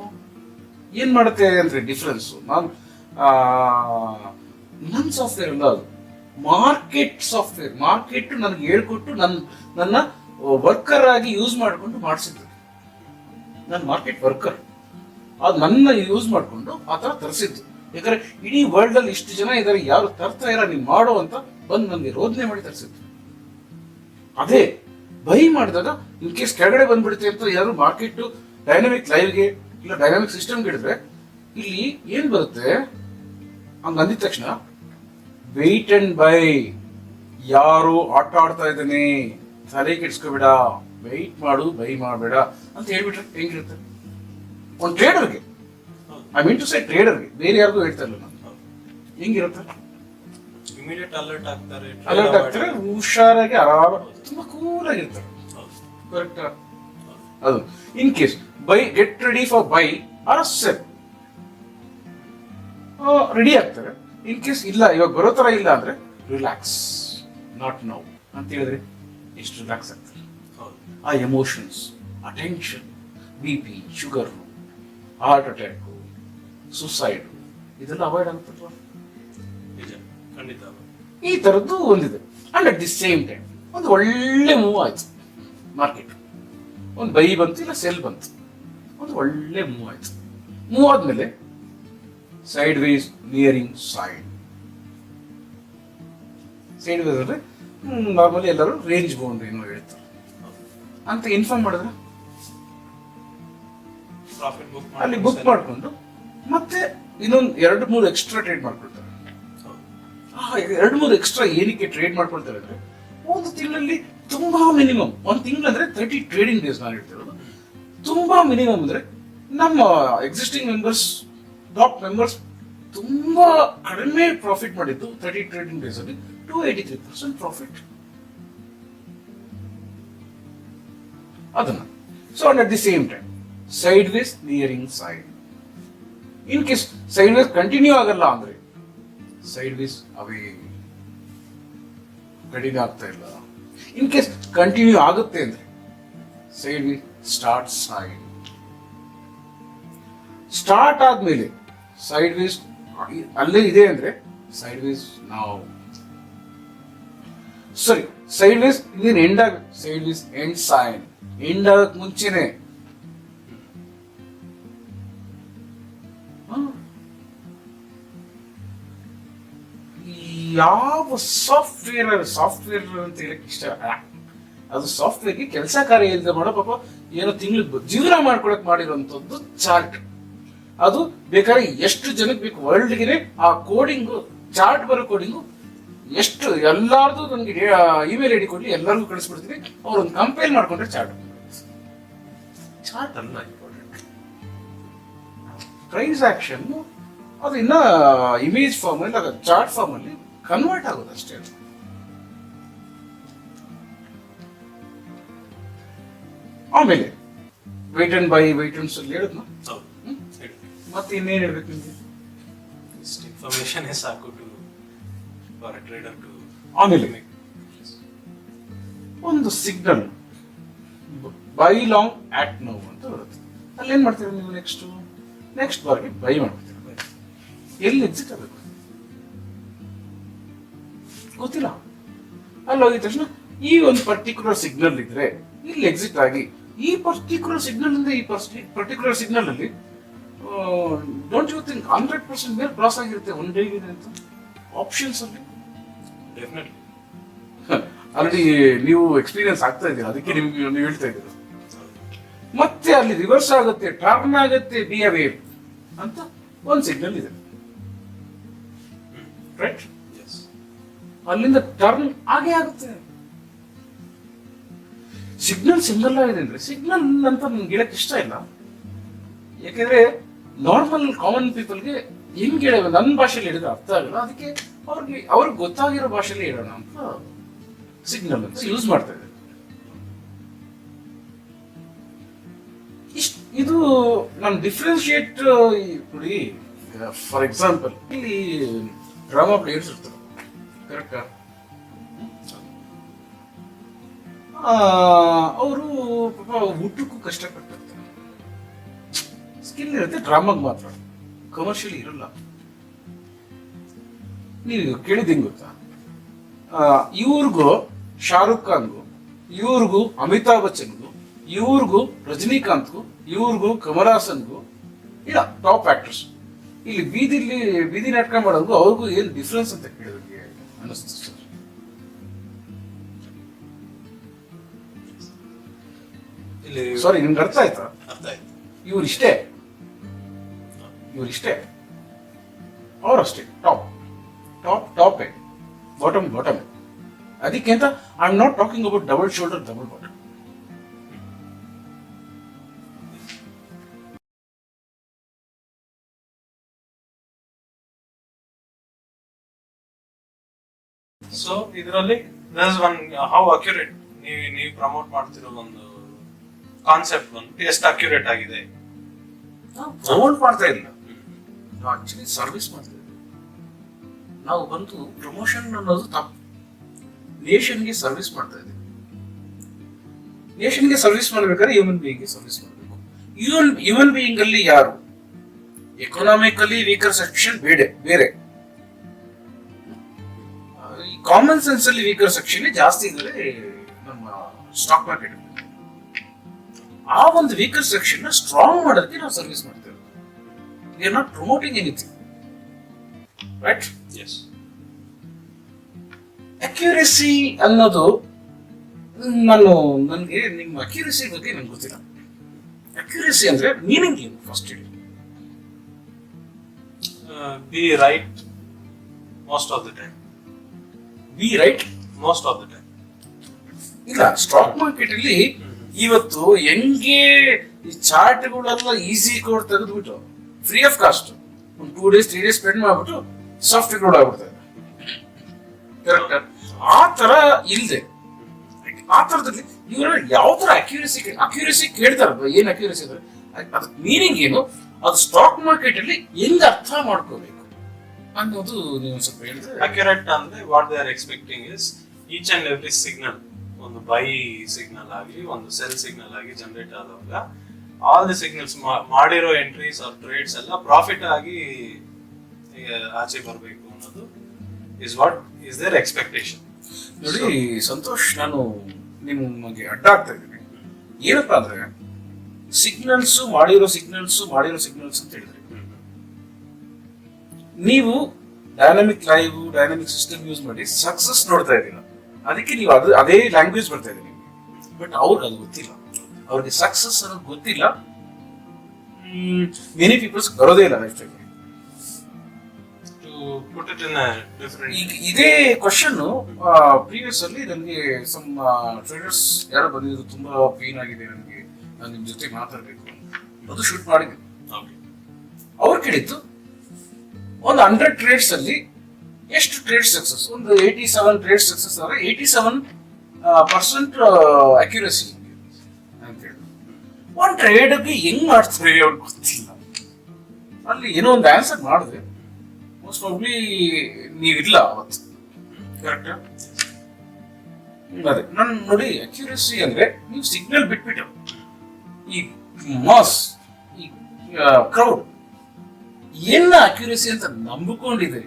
ಏನ್ ಮಾಡುತ್ತೆ ಅಂದ್ರೆ ಡಿಫ್ರೆನ್ಸ್. ನನ್ನ ಸಾಫ್ಟ್ವೇರ್ ಅಲ್ಲ, ಅದು ಮಾರ್ಕೆಟ್ ಸಾಫ್ಟ್ವೇರ್. ಮಾರ್ಕೆಟ್ ನನಗೆ ಹೇಳ್ಕೊಟ್ಟು ನನ್ನ ವರ್ಕರ್ ಆಗಿ ಯೂಸ್ ಮಾಡ್ಕೊಂಡು ಮಾಡಿಸಿದ್ದು. ನನ್ನ ಮಾರ್ಕೆಟ್ ವರ್ಕರ್ ಅದು ನನ್ನ ಯೂಸ್ ಮಾಡ್ಕೊಂಡು ಆ ತರ ತರಿಸಿದ್ದು. ಯಾಕಂದ್ರೆ ಇಡೀ ವರ್ಲ್ಡ್ ಅಲ್ಲಿ ಇಷ್ಟು ಜನ ಇದ್ದಾರೆ, ಯಾರು ತರ್ತಾ ಇಲ್ಲ ನೀನ್ ಮಾಡೋ ಅಂತ ಬಂದು ನನಗೆ ರೋದನೆ ಮಾಡಿ ತರಿಸಿದ್ದು. ಅದೇ ಬೈ ಮಾಡಿದಾಗ ಇನ್ ಕೇಸ್ ಕೆಳಗಡೆ ಬಂದ್ಬಿಡುತ್ತೆ ಅಂತ ಯಾರು ಮಾರ್ಕೆಟ್ ಡೈನಾಮಿಕ್ ಲೈವ್ಗೆ ಇಲ್ಲ ಡೈನಾಮಿಕ್ ಸಿಸ್ಟಮ್ಗೆ ಹಿಡಿದ್ರೆ ಇಲ್ಲಿ ಏನ್ ಬರುತ್ತೆ, ಹಂಗ ಅಂದಿದ ತಕ್ಷಣ ವೆಯ್ಟ್ ಅಂಡ್ ಬೈ. ಯಾರು ಆಟ ಆಡ್ತಾ ಇದ್ದಾನೆ, ತಲೆ ಕೆಡ್ಸ್ಕೋಬೇಡ, ವೆಯ್ಟ್ ಮಾಡು, ಬೈ ಮಾಡಬೇಡ ಅಂತ ಹೇಳ್ಬಿಟ್ರೆ ಹೆಂಗಿರುತ್ತೆ? ಒಂದು ಟ್ರೇಡರ್ಗೆ ಐ ಮೀನ್ ಟು ಸೇ ಟ್ರೇಡರ್ಗೆ, ಬೇರೆ ಯಾರಿಗೂ ಹೇಳ್ತಾ ಇಲ್ಲ ನಾನು. ಹೆಂಗಿರುತ್ತೆ? ಇಮಿಡಿಯೇಟ್ ಅಲರ್ಟ್ ಆಗ್ತಾರೆ, ಅಲರ್ಟ್ ಆಗ್ತಾರೆ, ಹುಷಾರಾಗಿ ಆರಾಮ, ತುಂಬಾ ಕೂಲ್ ಆಗಿರ್ತಾರೆ. ಕರೆಕ್ಟ್? ಅದು in case buy, get ready for buy or sell, ready ಆಗ್ತಾರೆ. ಇನ್ ಕೇಸ್ ಇಲ್ಲ ಇವಾಗ ಬರೋ ತರ ಇಲ್ಲ ಅಂದ್ರೆ ರಿಲ್ಯಾಕ್ಸ್, ನಾಟ್ ನೌ ಅಂತ ಹೇಳಿದ್ರೆ ಎಷ್ಟು ರಿಲ್ಯಾಕ್ಸ್ ಆಗ್ತಾರೆ. ಆ ಎಮೋಷನ್ಸ್, ಆ tension, B P, sugar, heart attack, suicide, ಇದೆಲ್ಲ ಅವಾಯ್ಡ್ ಆಗುತ್ತಲ್ವಾ? ಖಂಡಿತ. ಈ ತರದ್ದು ಒಂದಿದೆ. And at the same time ಒಂದು ಒಳ್ಳೆ ಮೂವ್ ಆಯ್ತು ಮಾರ್ಕೆಟ್, ಒಂದು ಬೈ ಬಂತು ಇಲ್ಲ ಸೆಲ್ ಬಂತು, ಒಂದು ಒಳ್ಳೆ ಮೂವ್ ಆಯ್ತು. ಮೂವ್ ಆದ್ಮೇಲೆ sideways nearing side. Sideways ಅಂದ್ರೆ ನಾರ್ಮಲಿ ಎಲ್ಲರೂ ರೇಂಜ್ ಬೌಂಡ್ರಿ ಏನೋ ಹೇಳ್ತಾರೆ ಅಂತ ಇನ್ಫಾರ್ಮ್ ಮಾಡಿದ್ರೆ ಅಲ್ಲಿ ಬುಕ್ ಮಾಡ್ಕೊಂಡು ಮತ್ತೆ ಇನ್ನೊಂದು 2-3 ಎಕ್ಸ್ಟ್ರಾ ಟ್ರೇಡ್ ಮಾಡ್ಕೊಳ್ತಾರೆ. 2-3 ಎಕ್ಸ್ಟ್ರಾ ಏನಕ್ಕೆ ಟ್ರೇಡ್ ಮಾಡ್ಕೊಳ್ತಾರೆ ಅಂದ್ರೆ, ಒಂದು ತಿಂಗಳಲ್ಲಿ ತುಂಬಾ ಮಿನಿಮಮ್, ಒಂದು ತಿಂಗಳಂದ್ರೆ 30 ಟ್ರೇಡಿಂಗ್ ಡೇಸ್ ನಾನು ಹೇಳ್ತಿರೋದು. ತುಂಬಾ ಮಿನಿಮಮ್ ಅಂದ್ರೆ ನಮ್ಮ ಎಕ್ಸಿಸ್ಟಿಂಗ್ ಮೆಂಬರ್ಸ್, ಟಾಪ್ ಮೆಂಬರ್ಸ್ ತುಂಬಾ ಕಡಿಮೆ ಪ್ರಾಫಿಟ್ ಮಾಡಿದ್ದು 30 ಟ್ರೇಡಿಂಗ್ ಡೇಸ್ ಅಲ್ಲಿ 283% ಪ್ರಾಫಿಟ್. ಅದನ್ನ so and at the same time sideways nearing side. In case sideways continue ಆಗಲ್ಲ ಅಂದ್ರೆ ಸೈಡ್ ವೇಸ್ ಅವೇ, ಕಂಟಿನ್ಯೂ ಆಗ್ತಾ ಇಲ್ಲ. ಇನ್ ಕೇಸ್ ಕಂಟಿನ್ಯೂ ಆಗುತ್ತೆ ಅಂದ್ರೆ sideways start side. Start ಆದ್ಮೇಲೆ ಸೈಡ್ ವೇಸ್ ಅಲ್ಲೇ ಇದೆ ಅಂದ್ರೆ ಸೈಡ್ ವೇಸ್ ನಾವು, ಸರಿ ಸೈಡ್ ವೇಸ್ ಇದನ್ನ ಎಂಡ್ ಆಗ, sideways end sign, end ಆಗಕ್ ಮುಂಚೆನೆ ಯಾವ ಸಾಫ್ಟ್ವೇರ್ ಅಂತ ಹೇಳಕ್ ಇಷ್ಟ, ಅದು ಸಾಫ್ಟ್ವೇರ್ಗೆ ಕೆಲಸ ಕಾರ್ಯ ಇಲ್ಲದೆ ಮಾಡೋ ಪಾಪ ಏನೋ ತಿಂಗಳಿಗೆ ಜೀವನ ಮಾಡ್ಕೊಳಕ್ ಮಾಡಿರೋಂಥದ್ದು ಚಾರ್ಟ್. ಅದು ಬೇಕಾದ್ರೆ ಎಷ್ಟು ಜನಕ್ಕೆ ಬೇಕು ವರ್ಲ್ಡ್ಗೆ ಆ ಕೋಡಿಂಗು, ಚಾರ್ಟ್ ಬರೋ ಕೋಡಿಂಗು ಎಷ್ಟು ಎಲ್ಲಾರ್ದು ನನಗೆ ಇಮೇಲ್ ಐಡಿ ಕೊಡ್ಲಿ, ಎಲ್ಲರಿಗೂ ಕಳಿಸ್ಬಿಡ್ತೀನಿ, ಅವ್ರೊಂದು ಕಂಪೇರ್ ಮಾಡ್ಕೊಂಡ್ರೆ ಚಾರ್ಟ್. ಚಾರ್ಟ್ ಅಲ್ಲ ಇಂಪಾರ್ಟೆಂಟ್, ಟ್ರಾನ್ಸಾಕ್ಷನ್ ಅದು ಇನ್ನ ಇಮೇಜ್ ಫಾರ್ಮ್ ಅಲ್ಲಿ, ಚಾರ್ಟ್ ಫಾರ್ಮ್ ಅಲ್ಲಿ ಕನ್ವರ್ಟ್ ಆಗೋದು ಅಷ್ಟೇ. ಆಮೇಲೆ wait and buy, wait and sell ಹೇಳಿದ್ನ, ಮತ್ತೆ ಇನ್ನೇನ್ ಹೇಳ್ಬೇಕು ನಿಮ್ಗೆ? ಇನ್ಫಾರ್ಮೇಶನ್ ಸಾಕು ಫಾರ್ ಎ ಟ್ರೇಡರ್ ಟು. ಆಮೇಲೆ ಒಂದು signal buy long at no ಅಂತ ಬರುತ್ತೆ. ಅಲ್ಲಿ ಏನ್ ಮಾಡ್ತೀರಾ ನೀವು? ನೆಕ್ಸ್ಟ್ ಬಾರ್ಗೆ ಬೈ ಮಾಡ್ತೀರಾ. ಎಲ್ಲಿ ಎಕ್ಸಿಟ್ ಆಗಬೇಕು ಗೊತ್ತಿಲ್ಲ. ಅಲ್ಲಿ ಹೋಗಿದ ತಕ್ಷಣ ಈ ಒಂದು ಪರ್ಟಿಕ್ಯುಲರ್ ಸಿಗ್ನಲ್ ಇದ್ರೆ ಇಲ್ಲಿ ಎಕ್ಸಿಟ್ ಆಗಿ, ಈ ಪರ್ಟಿಕ್ಯುಲರ್ ಸಿಗ್ನಲ್ ಇಂದ ಈ ಪರ್ಟಿಕ್ಯುಲರ್ ಸಿಗ್ನಲ್ ಅಲ್ಲಿ ಡೋಂಟ್ ಯು ಥಿಂಕ್ 100% ಮೇಲೆ ಕ್ರಾಸ್ ಆಗಿರುತ್ತೆ ಒನ್ ಡೇಗೆ ಅಂತ ಆಪ್ಷನ್ಸ್ ಅಲ್ಲಿ? ಡೆಫಿನೆಟ್ಲಿ ಆಲ್ರೆಡಿ ನೀವು ಎಕ್ಸ್ಪೀರಿಯನ್ಸ್ ಆಗ್ತಾ ಇದ್ದೀರಾ, ಅದಕ್ಕೆ ನಿಮ್ಗೆ ನೀವು ಹೇಳ್ತಾ ಇದ್ದೀರಾ. ಮತ್ತೆ ಅಲ್ಲಿ ರಿವರ್ಸ್ ಆಗುತ್ತೆ, ಟರ್ನ್ ಆಗುತ್ತೆ, ಬಿ ಅ ವೇವ್ ಅಂತ ಒಂದು ಸಿಗ್ನಲ್ ಇದೆ, ರೈಟ್? ಅಲ್ಲಿಂದ ಟರ್ನ್ ಆಗೇ ಆಗುತ್ತೆ. ಸಿಗ್ನಲ್ ಸಿಂಗಲ್ ಆಗಿದೆ ಅಂದ್ರೆ ಸಿಗ್ನಲ್ ಅಂತ ನನ್ಗೆ ಹೇಳಕ್ ಇಷ್ಟ ಇಲ್ಲ, ಯಾಕೆಂದ್ರೆ ನಾರ್ಮಲ್ ಕಾಮನ್ ಪೀಪಲ್ಗೆ ಹೆಂಗ್ ಹೇಳ, ನನ್ನ ಭಾಷೆಯಲ್ಲಿ ಹೇಳಿದ್ರೆ ಅರ್ಥ ಆಗಲ್ಲ, ಅದಕ್ಕೆ ಅವ್ರಿಗೆ ಗೊತ್ತಾಗಿರೋ ಭಾಷೆಯಲ್ಲಿ ಹೇಳೋಣ ಅಂತ ಸಿಗ್ನಲ್ ಅಂತ ಯೂಸ್ ಮಾಡ್ತಾ ಇದ್ದಾರೆ. ಇದು ನಾನು ಡಿಫ್ರೆನ್ಶಿಯೇಟ್ ನೋಡಿ. ಫಾರ್ ಎಕ್ಸಾಂಪಲ್ ಇಲ್ಲಿ ಡ್ರಾಮಾ ಪ್ಲೇಯರ್ಸ್ ಇರ್ತಾರೆ, ಕರೆಕ್ಟಾ? ಅವರು ಪಾಪ ಊಟಕ್ಕೂ ಕಷ್ಟಪಟ್ಟಿರ್ತಾರೆ, ಸ್ಕಿಲ್ ಇರುತ್ತೆ, ಡ್ರಾಮಾಗ್ ಮಾತ್ರ, ಕಮರ್ಷಿಯಲಿ ಇರಲ್ಲ. ನೀವು ಕೇಳಿದ ಹೆಂಗ್ ಗೊತ್ತಾ? ಇವ್ರಿಗೂ ಶಾರುಖ್ ಖಾನ್ಗೂ, ಇವ್ರಿಗೂ ಅಮಿತಾಬ್ ಬಚ್ಚನ್ಗೂ, ಇವ್ರಿಗೂ ರಜನಿಕಾಂತ್ಗೂ, ಇವ್ರಿಗೂ ಕಮಲ್ ಹಾಸನ್ಗೂ, ಇಲ್ಲ ಟಾಪ್ ಆಕ್ಟರ್ಸ್, ಇಲ್ಲಿ ಬೀದಿ ನಾಟಕ ಮಾಡೋದು ಅವ್ರಿಗೂ ಏನ್ ಡಿಫ್ರೆನ್ಸ್ ಅಂತ ಕೇಳಿದ್ರೆ ಅನಿಸ್ತು ಸರ್. ಸಾರಿ, ನಿಮ್ಗೆ ಅರ್ಥ ಆಯ್ತಾ? ಇವ್ರಿಷ್ಟೇ, ಅವರಷ್ಟೇ ಟಾಪ್, ಬಾಟಮ್. ಅದಕ್ಕೆ ಅಂತ I am not talking about double shoulder, double bottom. So ಇದರಲ್ಲಿ ಒನ್ ಹೌ ಅಕ್ಯುರೇಟ್ ನೀವು ಪ್ರಮೋಟ್ ಮಾಡ್ತಿರೋ ಒಂದು ಕಾನ್ಸೆಪ್ಟ್ ಬಂದು ಎಷ್ಟು ಅಕ್ಯುರೇಟ್ ಆಗಿದೆ. ನಾವು ಪ್ರಮೋಟ್ ಮಾಡ್ತಾ ಇಲ್ಲ, ನಾವು ಆಕ್ಚುಲಿ ಸರ್ವಿಸ್ ಮಾಡ್ತಾ ಇದ್ದೀವಿ. ನಾವು ಬಂದು ಪ್ರಮೋಷನ್ ಅನ್ನೋದು ತಪ್ಪು. ನೇಷನ್ಗೆ ಸರ್ವಿಸ್ ಮಾಡ್ತಾ ಇದ್ದೀವಿ. ನೇಷನ್ಗೆ ಸರ್ವಿಸ್ ಮಾಡ್ಬೇಕಾದ್ರೆ ಹ್ಯೂಮನ್ ಬೀಯಿಂಗ್ಗೆ ಸರ್ವಿಸ್ ಮಾಡಬೇಕು. ಹ್ಯೂಮನ್ ಬೀಯಿಂಗ್ ಅಲ್ಲಿ ಯಾರು ಎಕನಾಮಿಕಲಿ ವೀಕರ್ ಸೆಕ್ಷನ್ ಬೇರೆ, ಈ ಕಾಮನ್ ಸೆನ್ಸ್ ಅಲ್ಲಿ ವೀಕರ್ ಸೆಕ್ಷನ್ ಜಾಸ್ತಿ ಇದ್ರೆ ನಮ್ಮ ಸ್ಟಾಕ್ ಮಾರ್ಕೆಟ್. ಆ ಒಂದು ವೀಕರ್ ಸೆಕ್ಷನ್ ಸ್ಟ್ರಾಂಗ್ ಮಾಡೋದಕ್ಕೆ ನಾವು ಸರ್ವಿಸ್ ಮಾಡ್ತೇವೆ. We are not promoting anything, right? Yes. Accuracy ಅನ್ನೋದು ನನಗೆ ನಿಮ್ಮ ಅಕ್ಯುರಸಿ ಬಗ್ಗೆ ನಂಗೆ ಗೊತ್ತಿಲ್ಲ. ಅಕ್ಯುರಸಿ ಅಂದ್ರೆ ಮೀನಿಂಗ್ ಏನು ಫಸ್ಟ್ ಹೇಳಿ. B right most of the time. B right most of the time. ಇಲ್ಲ, ಸ್ಟಾಕ್ ಮಾರ್ಕೆಟ್ ಅಲ್ಲಿ ಇವತ್ತು ಹೆಂಗೆ ಈ ಚಾರ್ಟ್ಗಳೆಲ್ಲ ಈಸಿ ಕೋಡ್ ತೆಗೆದ್ಬಿಟ್ಟು ಫ್ರೀ ಆಫ್ ಕಾಸ್ಟ್ ಒಂದು 2 days 3 days ಸ್ಪೆಂಡ್ ಮಾಡ್ಬಿಟ್ಟು ಸಾಫ್ಟ್ವೇರ್ ಕೋಡ್ ಆಗ್ಬಿಡ್ತಾರೆ. ಕರೆಕ್ಟ್? ಆ ತರ ಇಲ್ಲದೆ ಆ ತರದಲ್ಲಿ ಇವರು ಯಾವ ತರ ಅಕ್ಯುರಸಿ ಕೇಳ್ತಾರ. ಏನ್ ಅಕ್ಯುರಸಿ ಅಂದ್ರೆ ಅದಕ್ಕೆ ಮೀನಿಂಗ್ ಏನು, ಅದು ಸ್ಟಾಕ್ ಮಾರ್ಕೆಟ್ ಅಲ್ಲಿ ಹೆಂಗ್ ಅರ್ಥ ಮಾಡ್ಕೋಬೇಕು ಅನ್ನೋದು ನೀವು ಸ್ವಲ್ಪ ಹೇಳಿದ್ರೆ. ಅಕ್ಯುರೇಟ್ ಅಂದ್ರೆ what they are expecting is each and every signal, ಒಂದು ಬೈ ಸಿಗ್ನಲ್ ಆಗಿ ಒಂದು ಸೆಲ್ ಸಿಗ್ನಲ್ ಆಗಿ ಜನರೇಟ್ ಆದಾಗ ಆಲ್ ದಿ ಸಿಗ್ನಲ್ಸ್ ಮಾಡಿರೋ ಎಂಟ್ರೀಸ್ ಆರ್ ಟ್ರೇಡ್ಸ್ ಎಲ್ಲ ಪ್ರಾಫಿಟ್ ಆಗಿ ಆಚೆ ಬರಬೇಕು ಅನ್ನೋದು is what is their expectation. ನೋಡಿ ಸಂತೋಷ್, ನಾನು ನಿಮಗೆ ಅಡ್ಡ ಆಗ್ತಾ ಇದ್ದೀನಿ. ಏನಪ್ಪಾ ಅಂದ್ರೆ ಮಾಡಿರೋ ಸಿಗ್ನಲ್ಸ್ ಅಂತ ಹೇಳಿದ್ರಿ. ನೀವು dynamic live dynamic system use ಮಾಡಿ ಸಕ್ಸಸ್ ನೋಡ್ತಾ ಇದ್ದೀರ. ಅದಕ್ಕೆ ನೀವು ಅದೇ ಲ್ಯಾಂಗ್ವೇಜ್ ಬರ್ತಾ ಇದೆ ನಿಮ್ಗೆ. ಬಟ್ ಅವ್ರಿಗೆ ಅದು ಗೊತ್ತಿಲ್ಲ. ಅವ್ರಿಗೆ ಸಕ್ಸಸ್ ಅನ್ನೋದು ಗೊತ್ತಿಲ್ಲ. ಮೆನಿ ಪೀಪಲ್ಸ್ ಬರೋದೇ ಇಲ್ಲ ಲೈಫ್ ಟೈಮ್. ಇದೇ ಕ್ವಶನ್ ಪ್ರೀವಿಯಸ್ ಅಲ್ಲಿ ನನಗೆ ಸಮ್ ಟ್ರೇಡರ್ಸ್ ಯಾರೋ ಬಂದಿದ್ರು, ತುಂಬಾ ಪೇನ್ ಆಗಿದೆ ನನಗೆ, ನಾನು ನಿಮ್ ಜೊತೆ ಮಾತಾಡ್ಬೇಕು ಅದು ಶೂಟ್ ಮಾಡಿದ್ದೀನಿ. ಅವ್ರು ಕೇಳಿದ್ದು ಒಂದು 100 ಟ್ರೇಡ್ಸ್ ಅಲ್ಲಿ ಎಷ್ಟು ಟ್ರೇಡ್ ಸಕ್ಸಸ್? ಒಂದು 87 ಟ್ರೇಡ್ ಸಕ್ಸಸ್ ಆದ್ರೆ 87% ಅಕ್ಯುರಸಿ ಅಂತ ಹೇಳಿ. ಒಂದು ಟ್ರೇಡ್ಗೆ ಹೆಂಗ್ ಮಾಡ್ತಾರೆ ಅವ್ರಿಗೆ ಗೊತ್ತಿಲ್ಲ. ಅಲ್ಲಿ ಏನೋ ಒಂದು ಆನ್ಸರ್ ಮಾಡಿದೆ, ಮೋಸ್ಟ್ ಪ್ರಾಬ್ಲಿ ನೀವಿಲ್ಲ ಅವತ್ತು. ಕರೆಕ್ಟ್? ಅದೇ ನಾನು ನೋಡಿ, ಅಕ್ಯುರಸಿ ಅಂದ್ರೆ ನೀವು ಸಿಗ್ನಲ್ ಬಿಟ್ಬಿಟ್ಟು ಈ ಮಾಸ್, ಈ ಕ್ರೌಡ್ ಏನ ಅಕ್ಯುರಸಿ ಅಂತ ನಂಬಿಕೊಂಡಿದೆ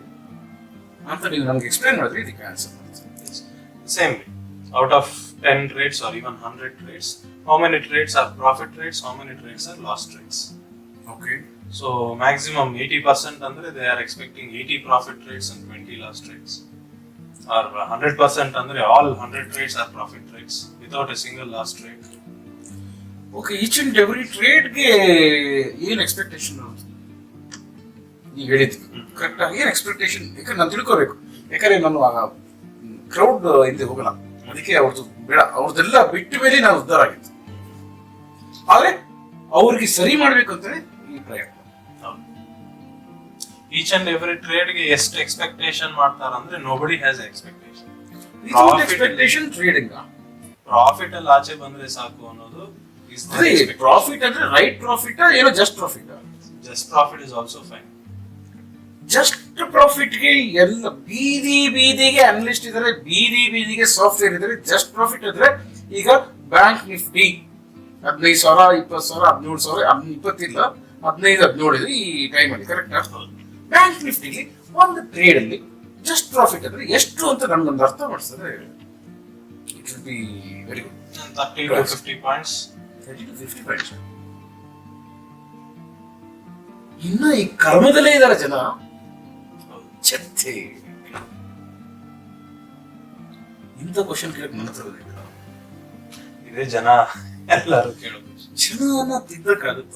ಅಂತ ನೀವು ನಮ್ಗೆ ಎಕ್ಸ್ಪ್ಲೈನ್ ಮಾಡಿದ್ರೆ ಇದಕ್ಕೆ ಆನ್ಸರ್ ಮಾಡ್ತೀನಿ. Same way, out of 10 trades or even 100 trades, how many trades are profit trades, how many trades are loss trades? Okay. So maximum 80% andre they are expecting 80 profit trades and 20 loss trades. Or 100% andre all 100 trades are profit trades without a single loss trade. Okay, each and every trade ಗೆ ಏನು expectation ನೀವು ಹೇಳಿದ್ವಿ correct ಆಗಿ. ಏನು expectation? ಯಾಕಂದ್ರೆ ನಾನು ತಿಳ್ಕೋಬೇಕು. ಯಾಕಂದ್ರೆ ನಾನು ಕ್ರೌಡ್ ಹಿಂದೆ ಹೋಗಲ್ಲ, ಅದಕ್ಕೆ ಅವ್ರದ್ದು ಬೇಡ, ಅವ್ರದ್ದೆಲ್ಲ ಬಿಟ್ಟ ಮೇಲೆ ನಾನು ಉದ್ಧಾರ ಆಗಿತ್ತು. ಆದ್ರೆ ಅವ್ರಿಗೆ ಸರಿ ಮಾಡ್ಬೇಕು ಅಂತಾನೆ ಈ ಪ್ರಯತ್ನ. ಈಚ್ ಅಂಡ್ ಎವ್ರಿ ಟ್ರೇಡ್ ಗೆ ಎಷ್ಟು ಎಕ್ಸ್ಪೆಕ್ಟೇಷನ್ ಮಾಡ್ತಾರಂದ್ರೆ nobody has expectation. Expectation trading profit ಅಲ್ಲಿ ಆಚೆ ಬಂದ್ರೆ ಸಾಕು ಅನ್ನೋದು. ಪ್ರಾಫಿಟ್ ಅಂದ್ರೆ ರೈಟ್ ಪ್ರಾಫಿಟ್ ಏನೋ just profit? Just profit is also fine. Just profit ಗೆ ಎಲ್ಲ ಬೀದಿಗೆ ಅನಲಿಸ್ಟ್ ಇದಾರೆ, ಬೀದಿಗೆ ಸಾಫ್ಟ್ವೇರ್ ಇದಾರೆ. ಜಸ್ಟ್ ಪ್ರಾಫಿಟ್ ಅಂದ್ರೆ ಈಗ ಬ್ಯಾಂಕ್ ನಿಫ್ಟಿ 15,000 20,000 17,000 20 15 17 ಈ ಟೈಮ್ ಅಲ್ಲಿ ಕರೆಕ್ಟ್. ಬ್ಯಾಂಕ್ ನಿಫ್ಟಿಲಿ ಒಂದು ಟ್ರೇಡ್ ಅಲ್ಲಿ ಜಸ್ಟ್ ಪ್ರಾಫಿಟ್ ಅಂದ್ರೆ ಎಷ್ಟು ಅಂತ ನನ್ಗೊಂದು ಅರ್ಥ ಮಾಡಿಸಿದ್ರೆ it will be very good. 30 to 50 points. 30 to 50 points. ಇನ್ನ ಈ ಕರ್ಮದಲ್ಲೇ ಇದಾರೆ ಜನ. ಚತ್ತೆ ಇಂಥ ಕ್ವಶನ್ ಕೇಳಕ್ ನನ್ನ ಹತ್ರ ಇದೇ ಜನ ಎಲ್ಲರೂ ಕೇಳೋದು. ಜನ ತಿದ್ದಕ್ಕಾಗುತ್ತ?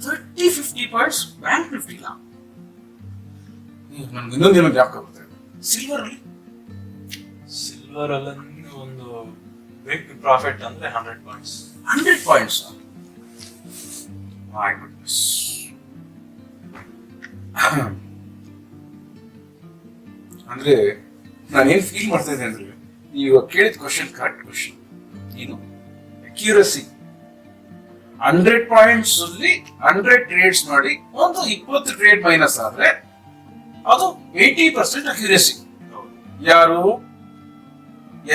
30-50 ಪಾಯಿಂಟ್ಸ್ ಬ್ಯಾಂಕ್ ನಿಫ್ಟಿ ಇಲ್ಲ. ನನ್ಗೆ ಇನ್ನೊಂದೇನೋ ಜ್ಞಾಪಕ ಬರುತ್ತೆ. ಸಿಲ್ವರ್ ಅಲ್ಲಿ ಒಂದು ಬಿಗ್ ಪ್ರಾಫಿಟ್ ಅಂದ್ರೆ 100 ಪಾಯಿಂಟ್ಸ್. 100 ಪಾಯಿಂಟ್ಸ್? My goodness. ಅಂದ್ರೆ ನಾನೇನ್ ಫೀಲ್ ಮಾಡ್ತಾ ಇದ್ದೆ ಅಂದ್ರೆ ನೀವು ಕೇಳಿದ ಕ್ವಶನ್ ಕರೆಕ್ಟ್ ಕ್ವಶನ್. ಏನು ಅಕ್ಯುರಸಿ 100 ಪಾಯಿಂಟ್ಸ್ ಅಲ್ಲಿ 100 ಟ್ರೇಡ್ಸ್ ಮಾಡಿ ಒಂದು 20 ಟ್ರೇಡ್ ಮೈನಸ್ ಆದ್ರೆ ಅದು 80% ಅಕ್ಯುರಸಿ. ಯಾರು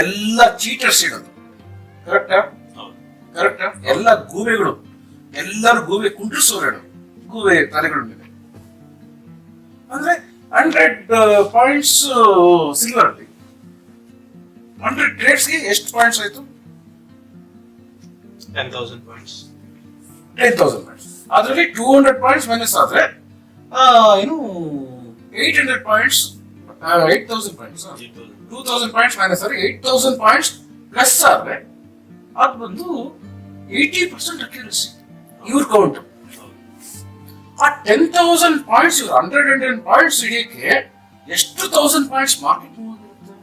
ಎಲ್ಲ ಚೀಟರ್ಸ್ ಇಡೋದು ಕರೆಕ್ಟಾ? ಕರೆಕ್ಟಾ? ಎಲ್ಲ ಗೂಬೆಗಳು, ಎಲ್ಲರೂ ಗೂಬೆ ಕುಂಡ್ರಿಸೋರು ಹೇಳೋದು ಗೂಬೆ ತಲೆಗಳ ಮೇಲೆ. ಅಂದ್ರೆ 100 ಪಾಯಿಂಟ್ಸ್ ಸಿಲ್ವರ್ ಅಲ್ಲಿ 100 ಟ್ರೇಡ್ಸ್ಗೆ ಎಷ್ಟು ಪಾಯಿಂಟ್ಸ್ ಆಯ್ತು? 10,000 points. 10,000 ಪಾಯಿಂಟ್ಸ್. ಅದರಲ್ಲಿ 200 ಪಾಯಿಂಟ್ಸ್ ಮೈನಸ್ ಆದ್ರೆ ಏನು 800 ಪಾಯಿಂಟ್ಸ್, 8,000 ಪಾಯಿಂಟ್ಸ್, 2,000 ಪಾಯಿಂಟ್ಸ್ ಮೈನಸ್ ಆದ್ರೆ 8,000 ಪಾಯಿಂಟ್ಸ್ ಪ್ಲಸ್ ಆದ್ರೆ ಅದು ಬಂದು 80% ಅಕ್ಯುರಸಿ ಇವ್ರ ಕೌಂಟ್. ಆ 10,000 ಪಾಯಿಂಟ್ಸ್ ಇವ್ರು 110 ಪಾಯಿಂಟ್ಸ್ ಹಿಡಿಯಕ್ಕೆ ಎಷ್ಟು 1,000 ಪಾಯಿಂಟ್ಸ್ ಮಾರ್ಕೆಟ್ ಮೂವ್ ಆಗಿರುತ್ತೆ?